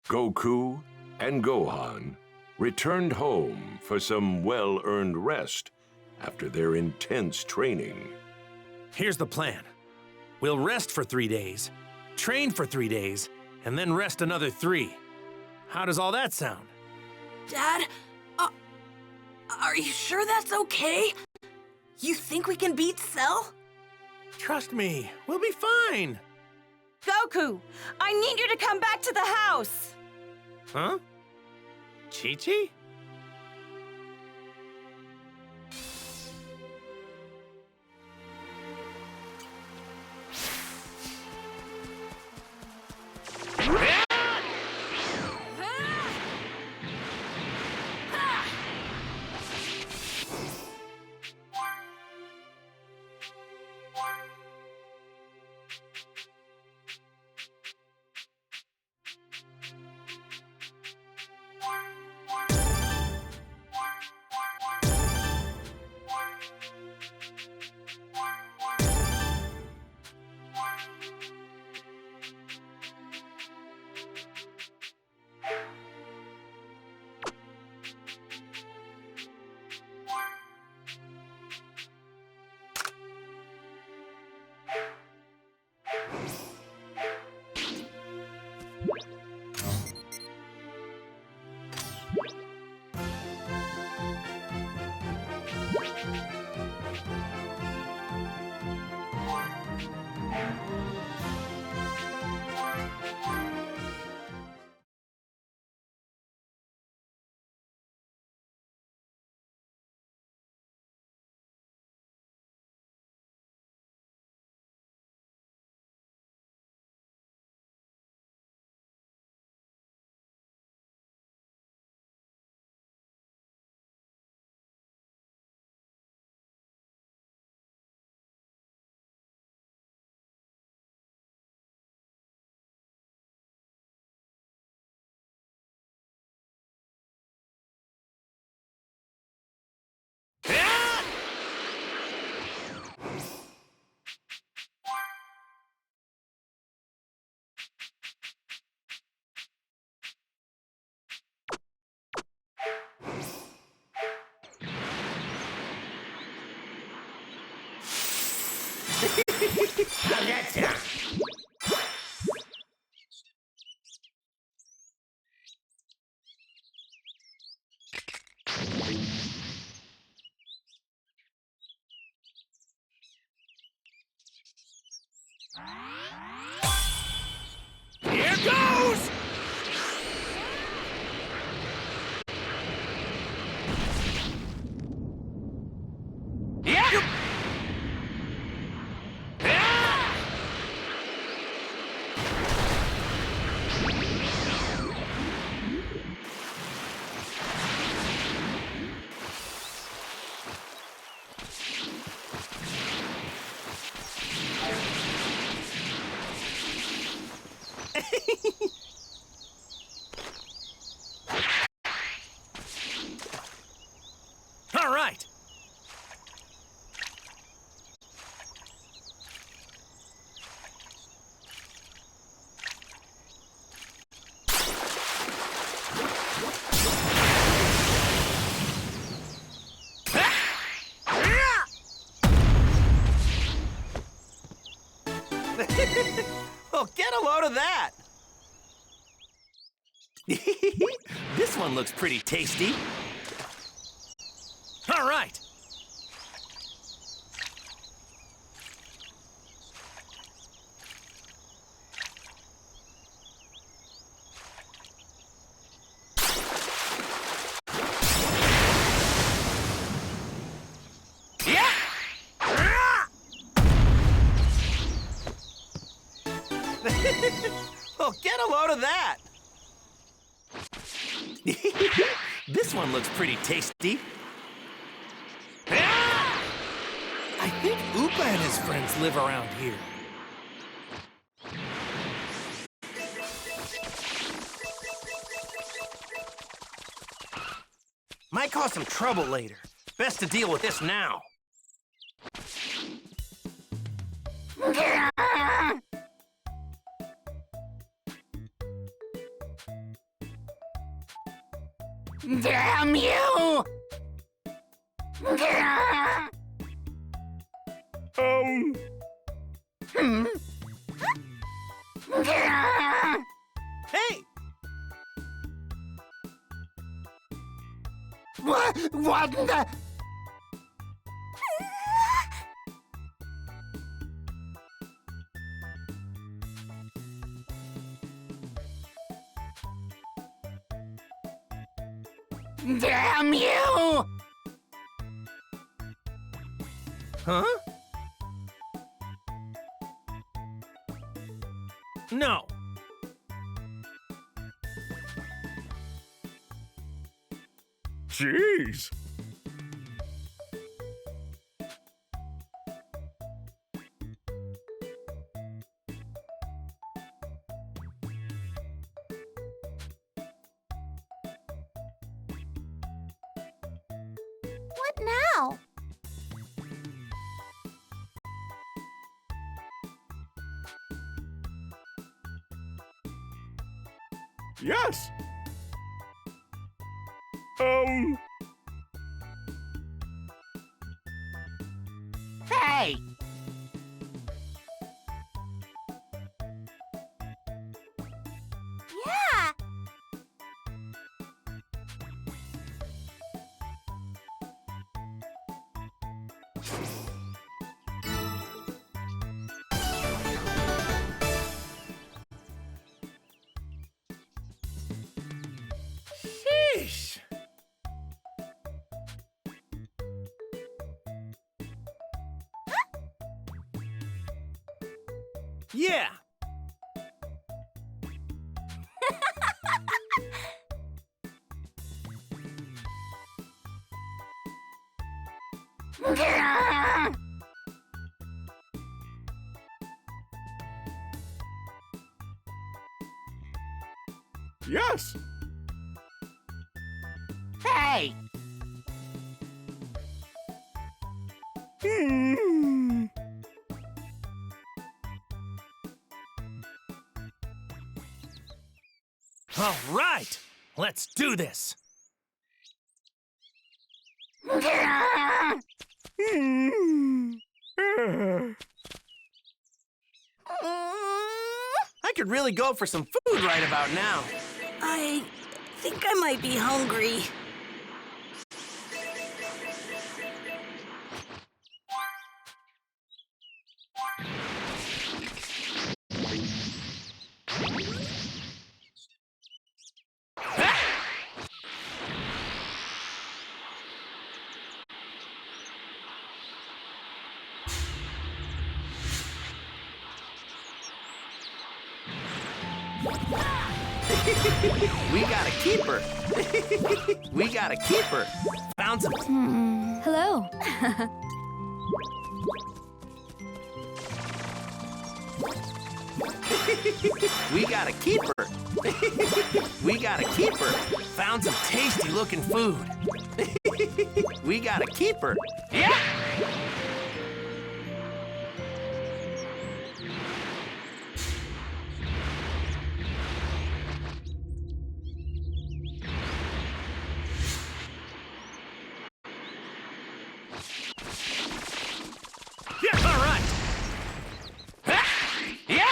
Goku and Gohan returned home for some well-earned rest after their intense training. Here's the plan. We'll rest for 3 days, train for 3 days, and then rest another 3. How does all that sound? Dad, are you sure that's okay? You think we can beat Cell? Trust me, we'll be fine. Goku, I need you to come back to the house. Huh? Chi-Chi? Here goes! Yeah! All right. Well, get a load of that. This one looks pretty tasty. All right. Yeah! Well, get a load of that. This one looks pretty tasty. I think Oopa and his friends live around here. Might cause some trouble later. Best to deal with this now. Damn you! Hey! What the? Damn you! Huh? No. Jeez. What now? Yes. Hey! Yeah! Sheesh. Yeah. Yes. Hey! All right. Let's do this. I could really go for some food right about now. I think I might be hungry. We got a keeper. We got a keeper. Found some. Hello. We got a keeper. We got a keeper. Found some tasty looking food. We got a keeper. Yeah. Yeah, all right. Yeah.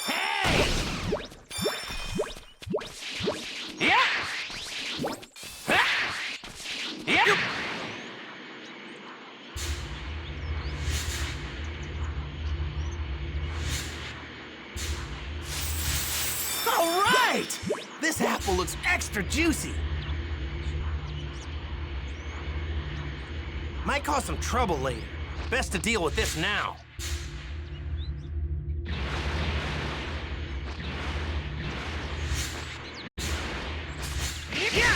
Hey! Yeah! Yeah! All right! This apple looks extra juicy. Might cause some trouble later. Best to deal with this now. Yeah!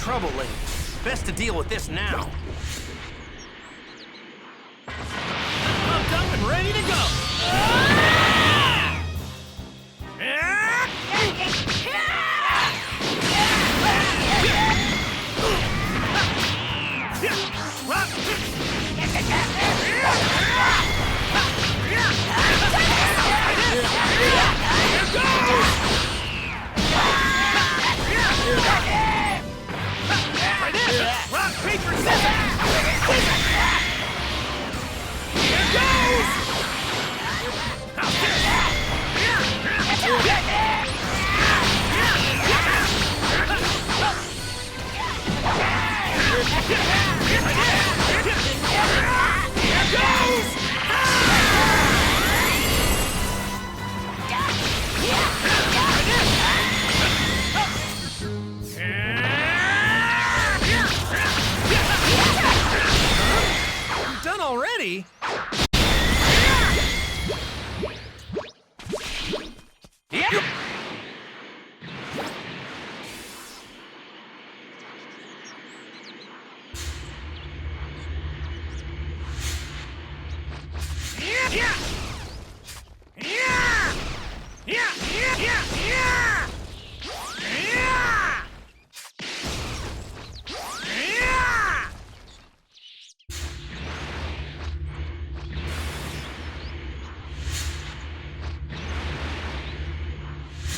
trouble lately. Best to deal with this now. Pumped up and ready to go! Rock, paper, scissors! Here goes! You're done already?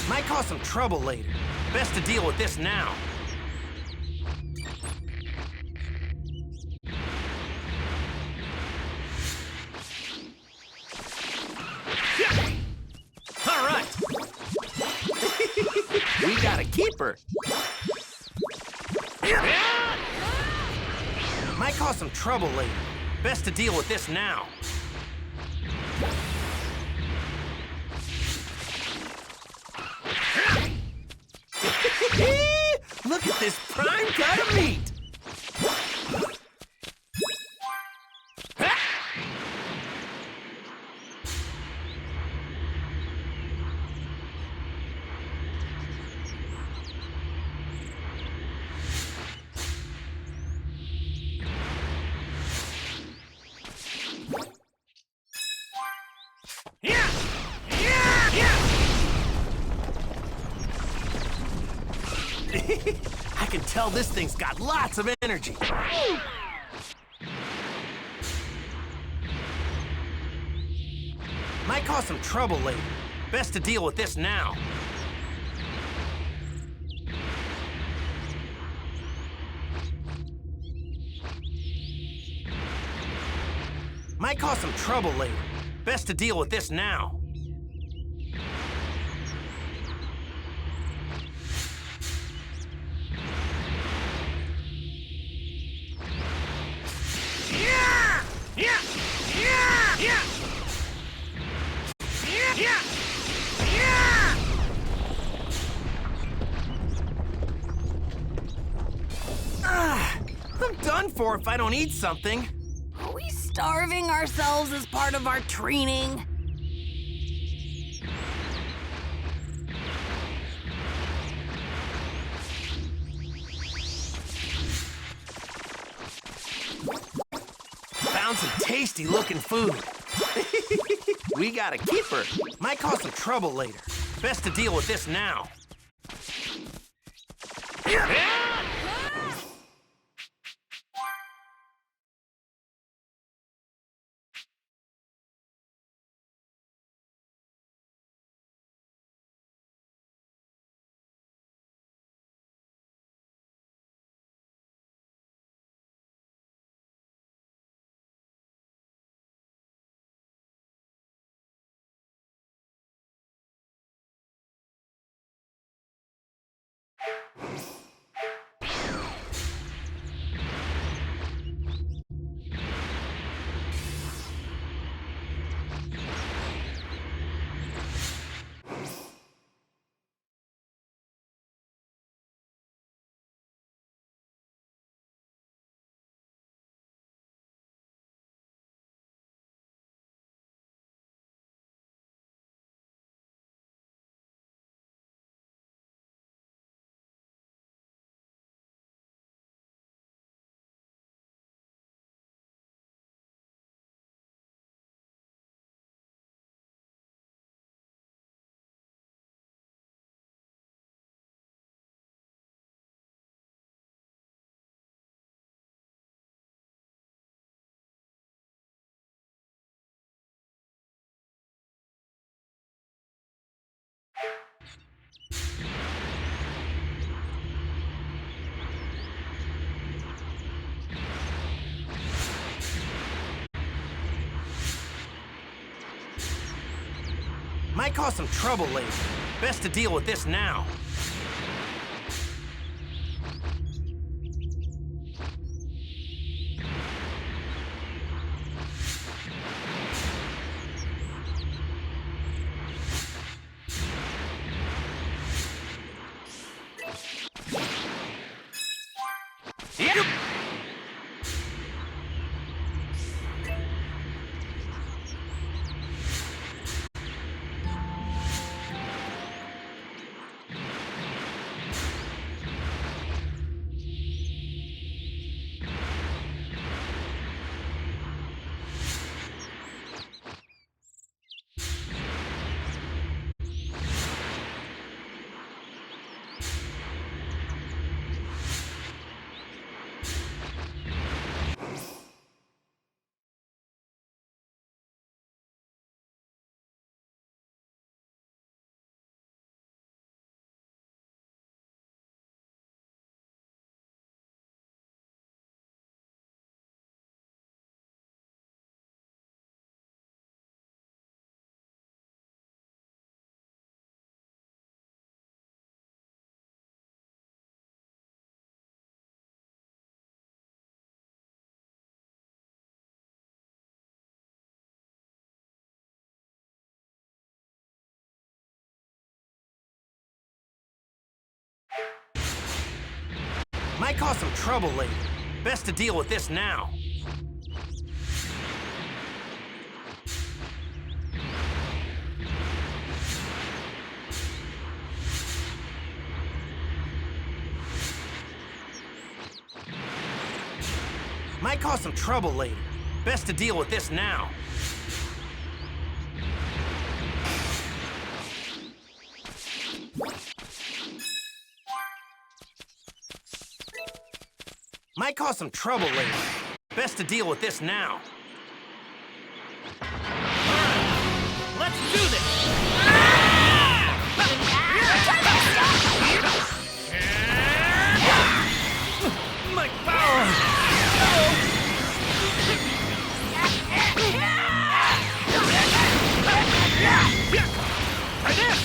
Might cause some trouble later. Best to deal with this now. All right. We got a keeper. Might cause some trouble later. Best to deal with this now. Look at this prime cut of meat! I can tell this thing's got lots of energy. Might cause some trouble later. Best to deal with this now. Might cause some trouble later. Best to deal with this now. I'm done for if I don't eat something. Are we starving ourselves as part of our training? Found some tasty-looking food. We got a keeper. Might cause some trouble later. Best to deal with this now. Might cause some trouble later. Best to deal with this now. Might cause some trouble later. Best to deal with this now. Might cause some trouble later. Best to deal with this now. Might cause some trouble later. Best to deal with this now. Let's do this! My power! Try this!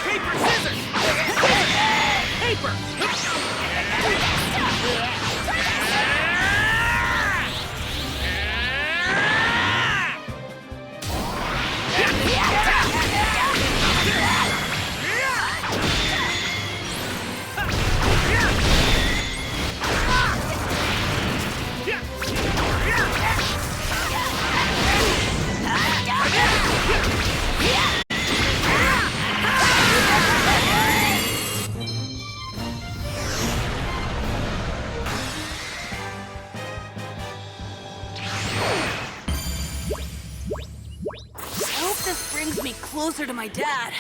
Paper, scissors! Paper! Closer to my dad.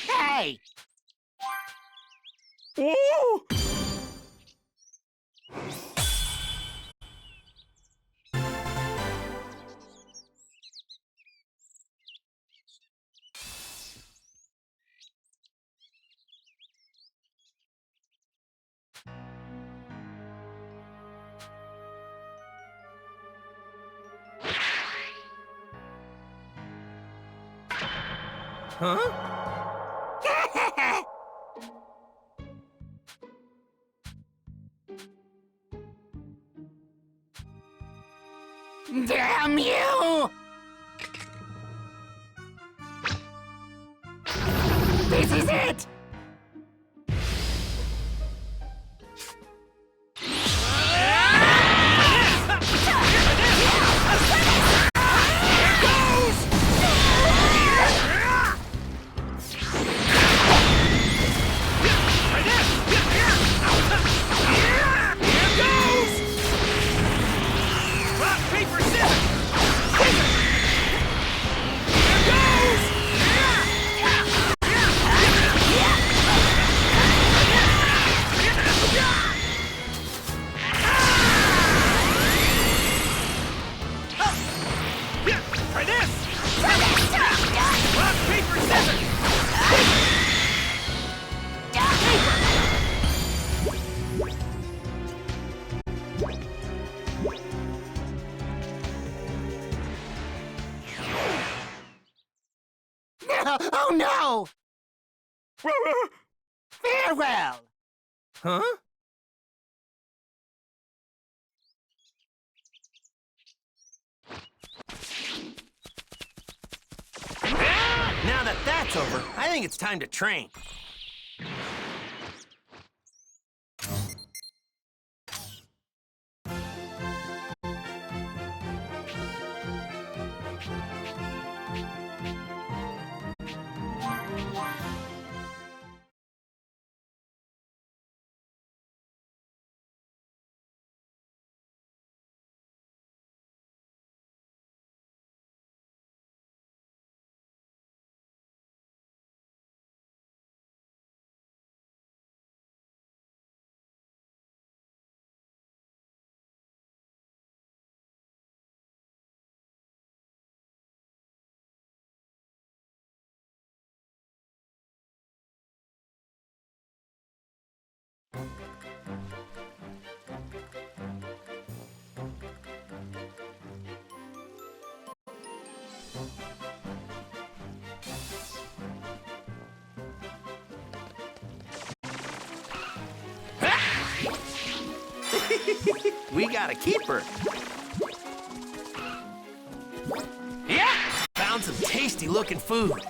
Hey! Woo! Huh? Damn you! This is it! Oh no! Farewell! Huh? Now that that's over, I think it's time to train. We got a keeper. Yeah! Found some tasty-looking food.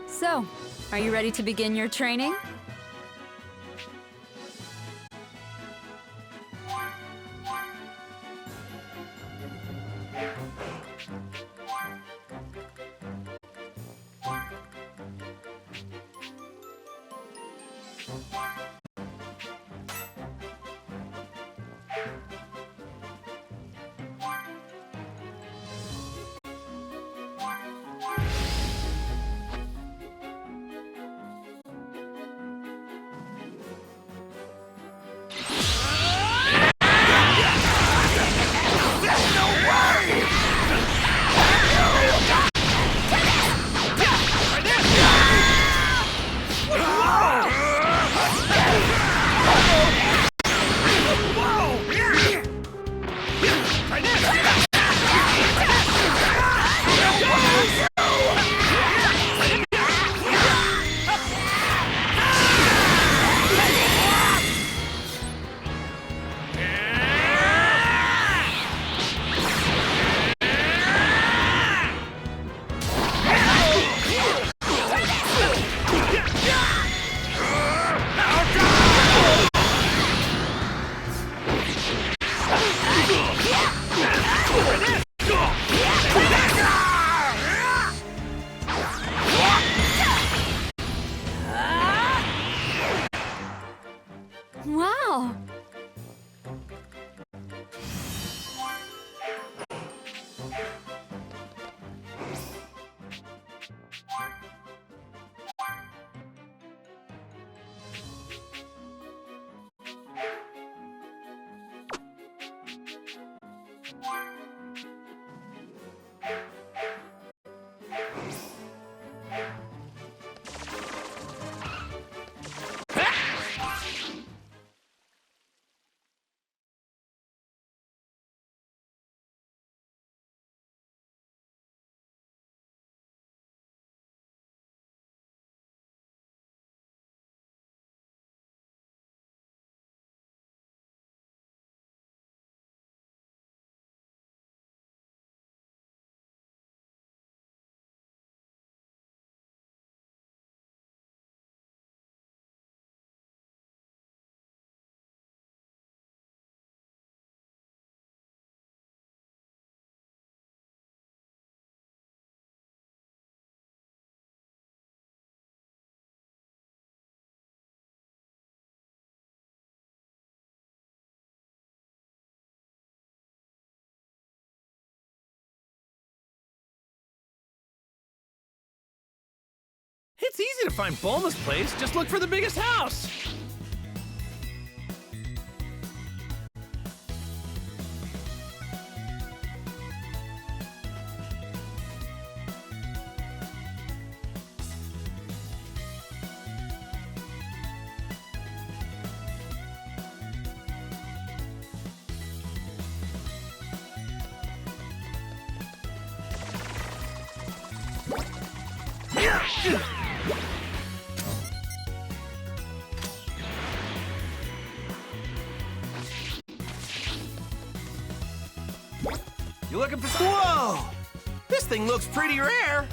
So, are you ready to begin your training? It's easy to find Bulma's place. Just look for the biggest house. You looking for... Whoa! This thing looks pretty rare.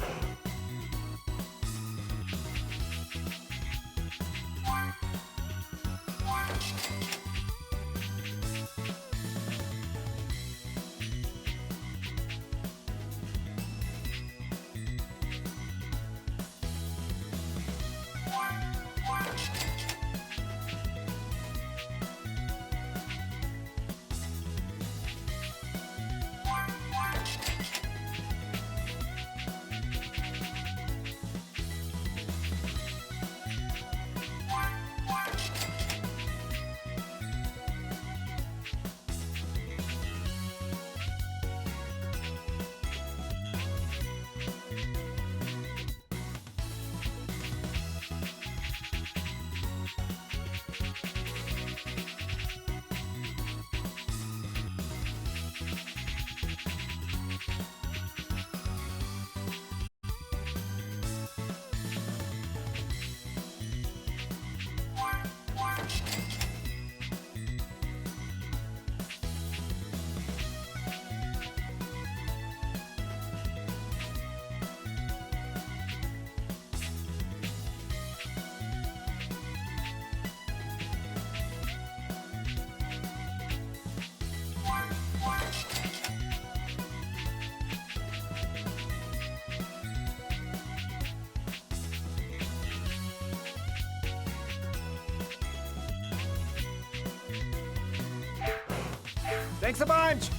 Thanks a bunch!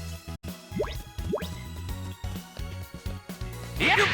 Yep.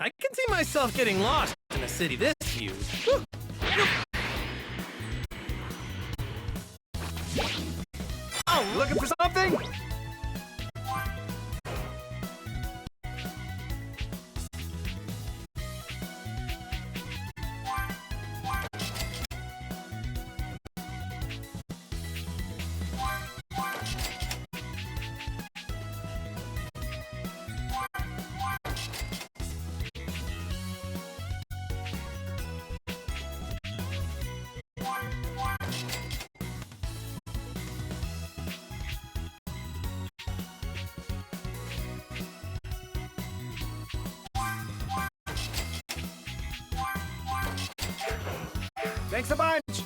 I can see myself getting lost in a city this huge. Whew. Oh, looking for something? Thanks a bunch!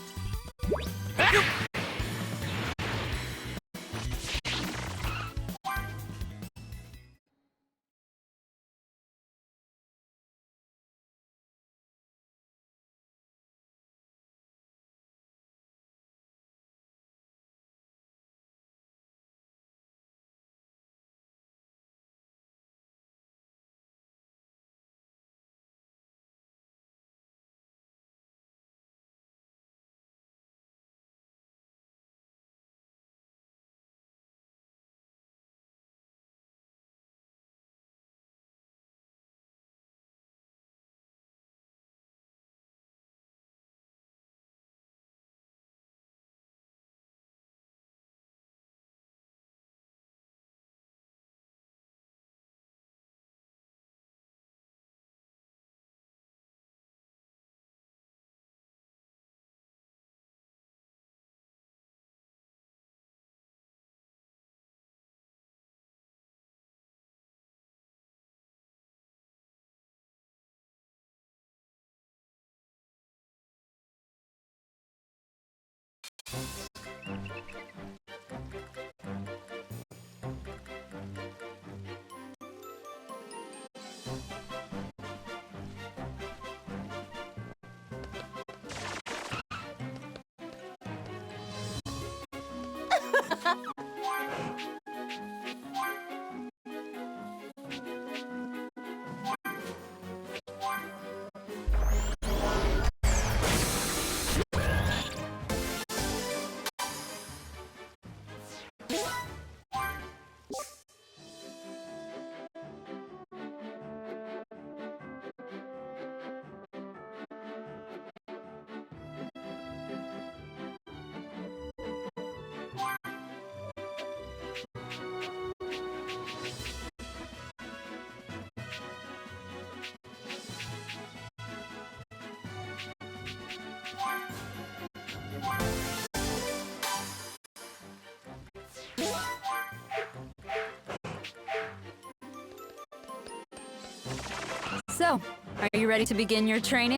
So, are you ready to begin your training?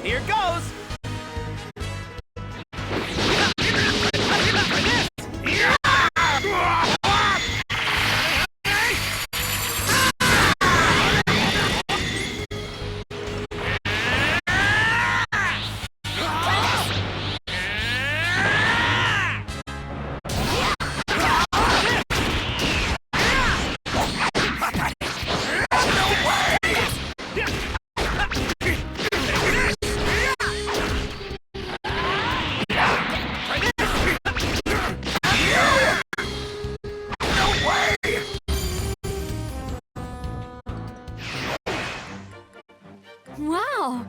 Here goes! Wow!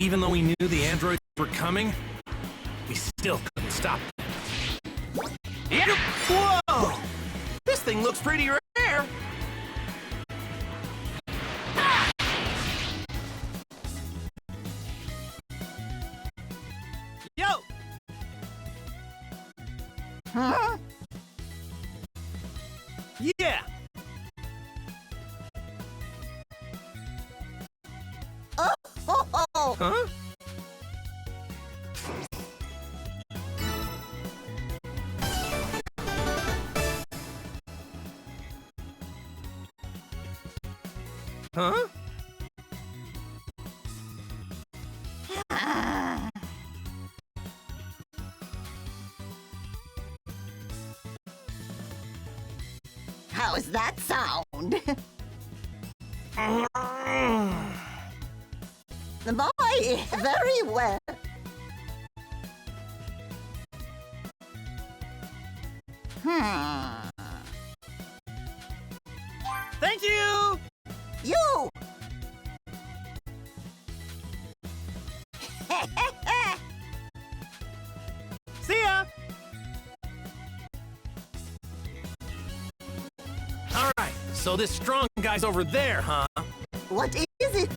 Even though we knew the androids were coming, we still couldn't stop them. Yep. Whoa! This thing looks pretty rare. Yo! Huh? Yeah! Oh! Huh? Huh? How's that sound? Boy, very well. Thank you! You! See ya! All right, so this strong guy's over there, huh? What is it?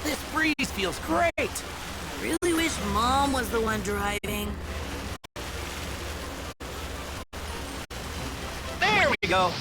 This breeze feels great! Really wish Mom was the one driving. There we go!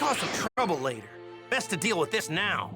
cause some trouble later. Best to deal with this now.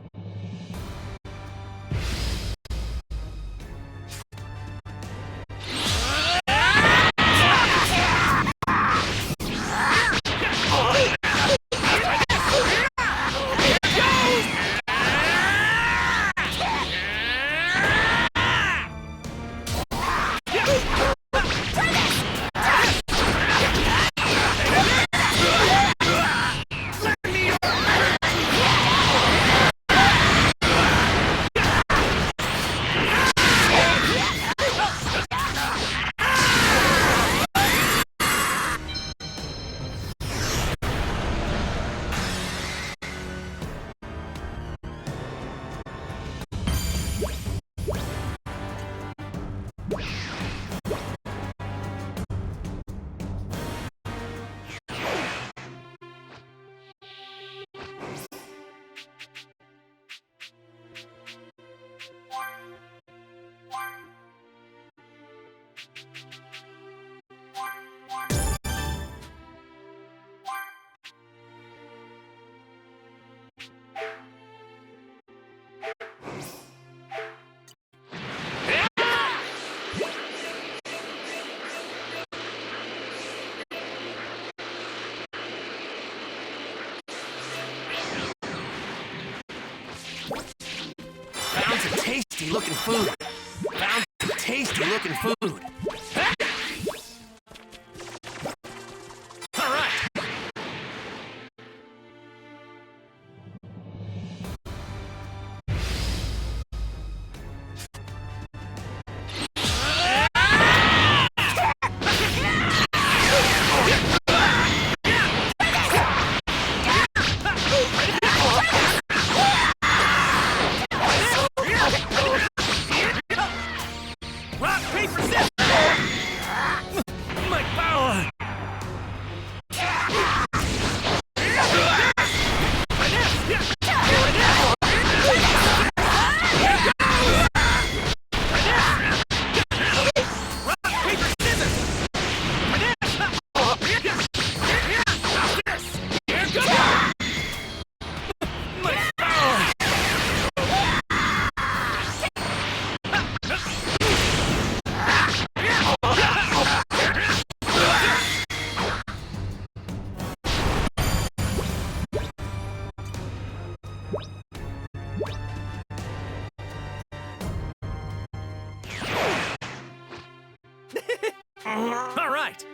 Found some tasty looking food. Found some tasty looking food. All right. Rock, paper, scissors! My power! All right.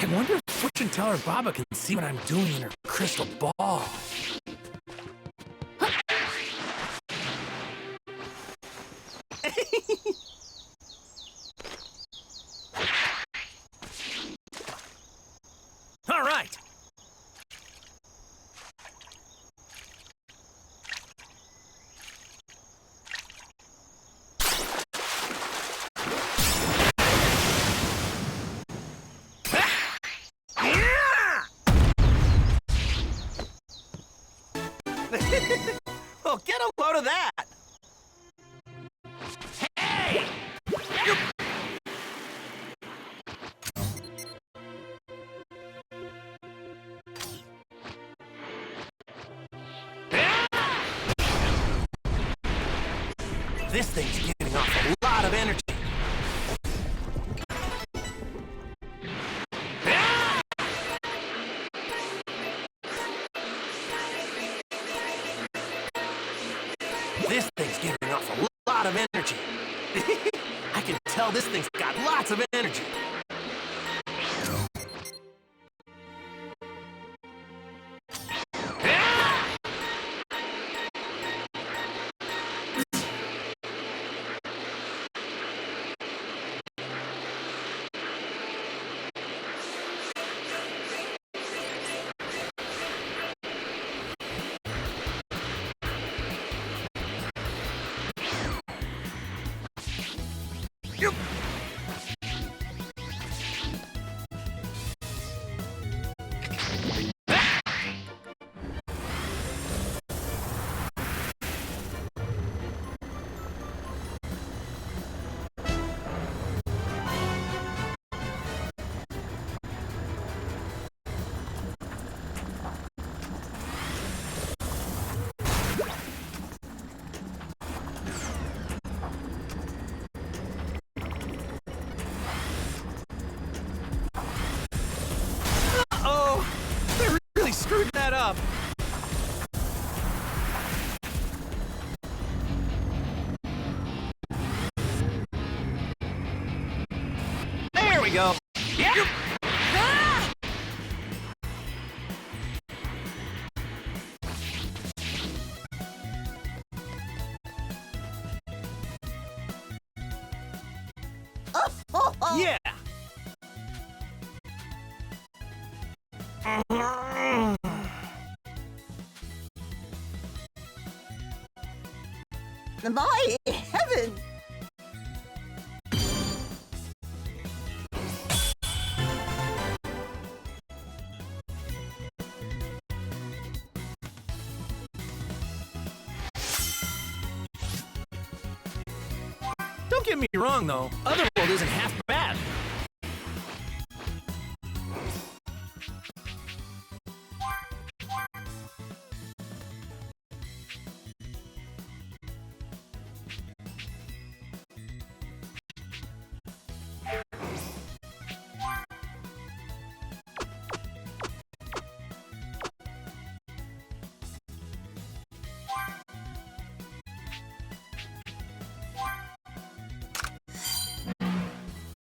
I wonder if fortune teller Baba can see what I'm doing in her crystal ball. All right. Well, get a load of that! Hey! This thing's giving off a lot of energy. This thing's giving off a lot of energy. I can tell this thing's got lots of energy. we go. Yeah. Yeah. My heaven! Don't get me wrong, though. Otherworld isn't half bad.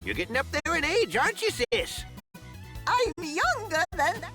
You're getting up there in age, aren't you, sis? I'm younger than that.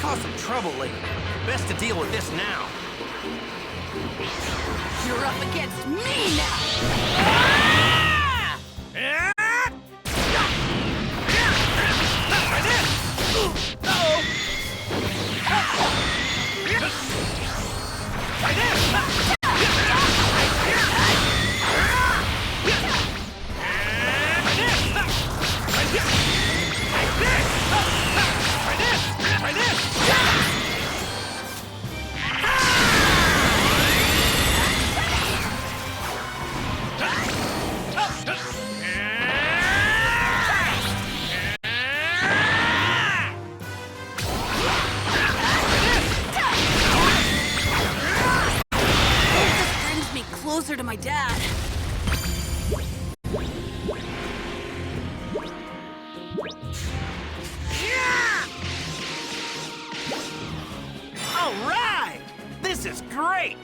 Caused some trouble lately. Best to deal with this now. You're up against me now! Closer to my dad. All right! This is great!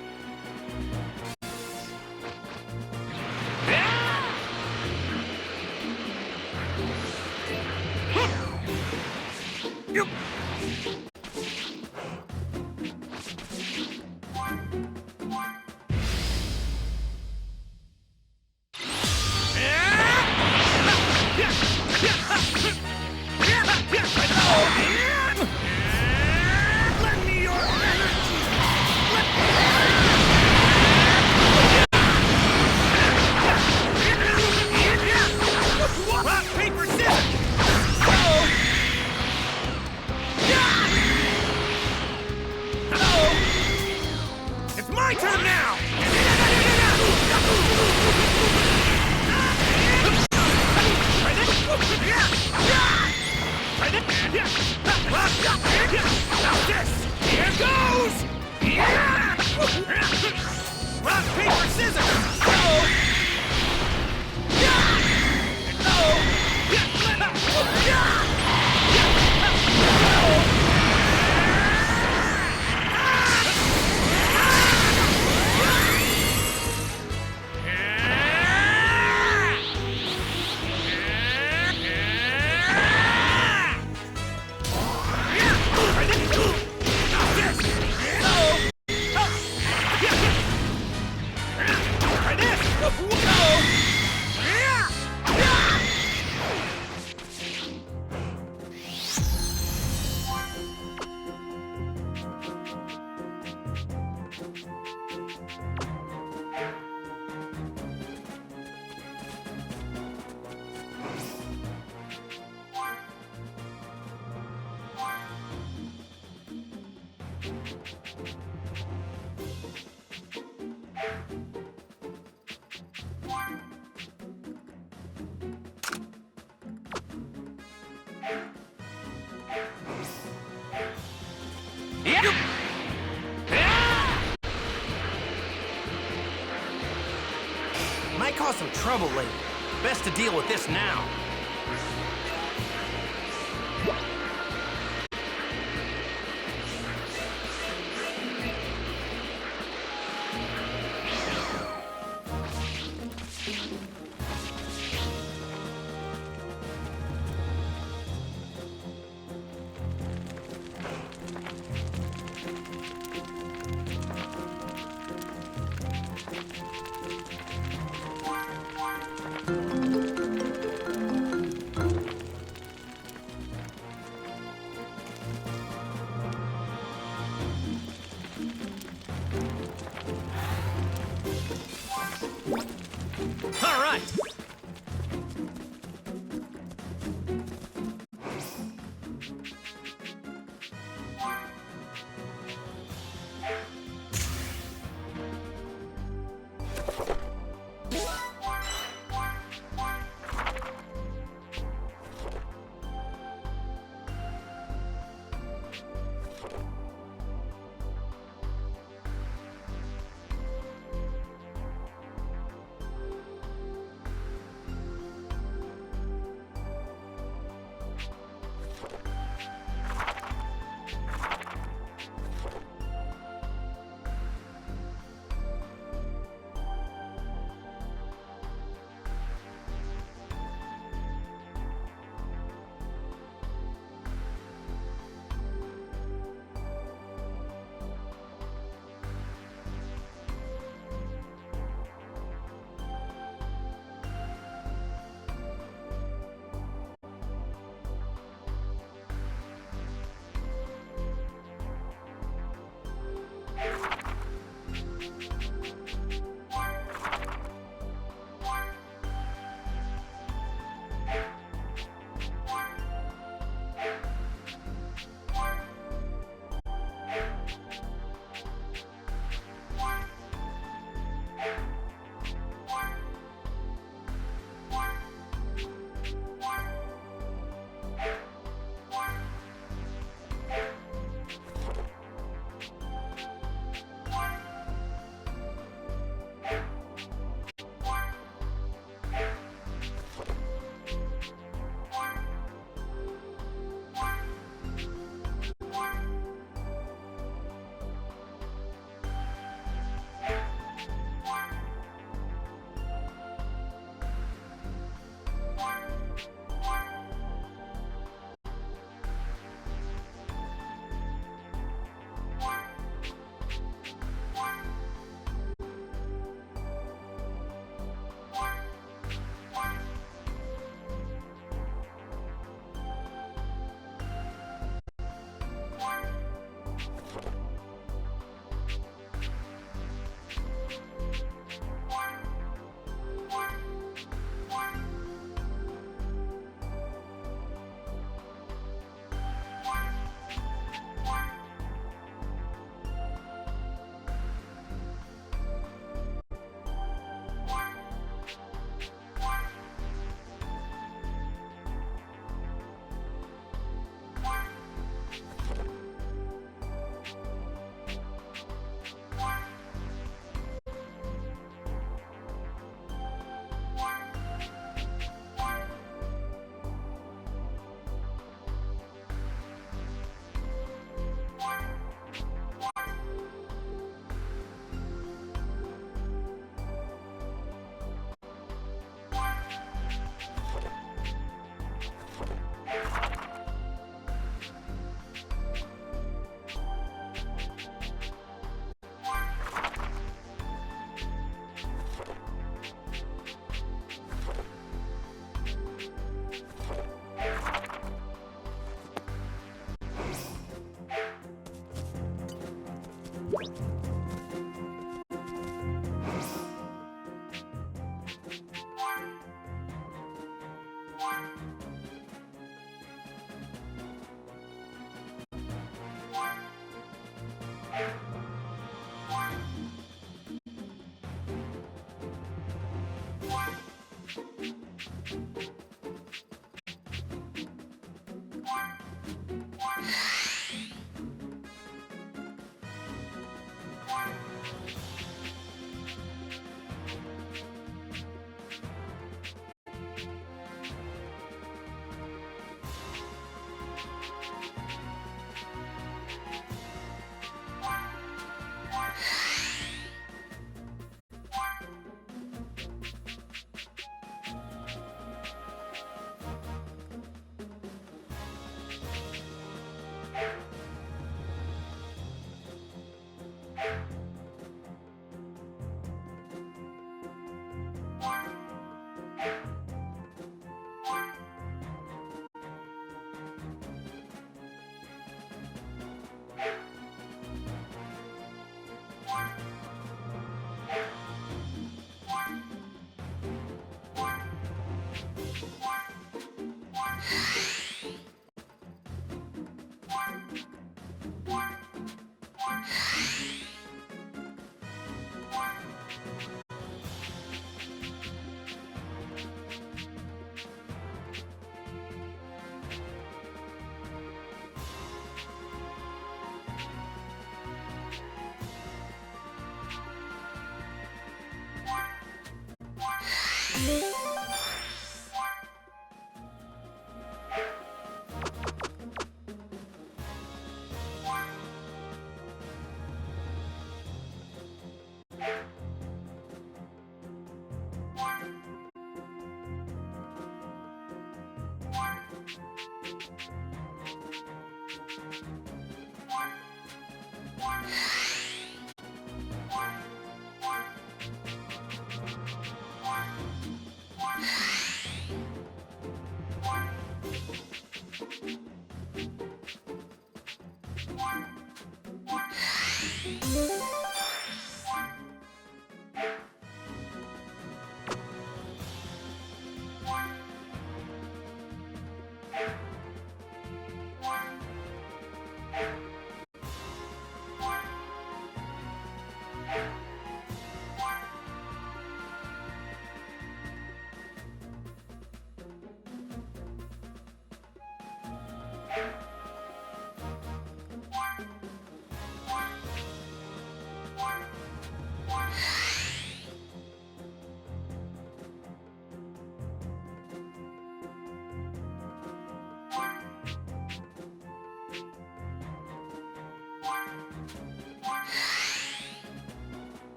Here goes! Rock, paper, scissors! Might cause some trouble later. Best to deal with this now. All right.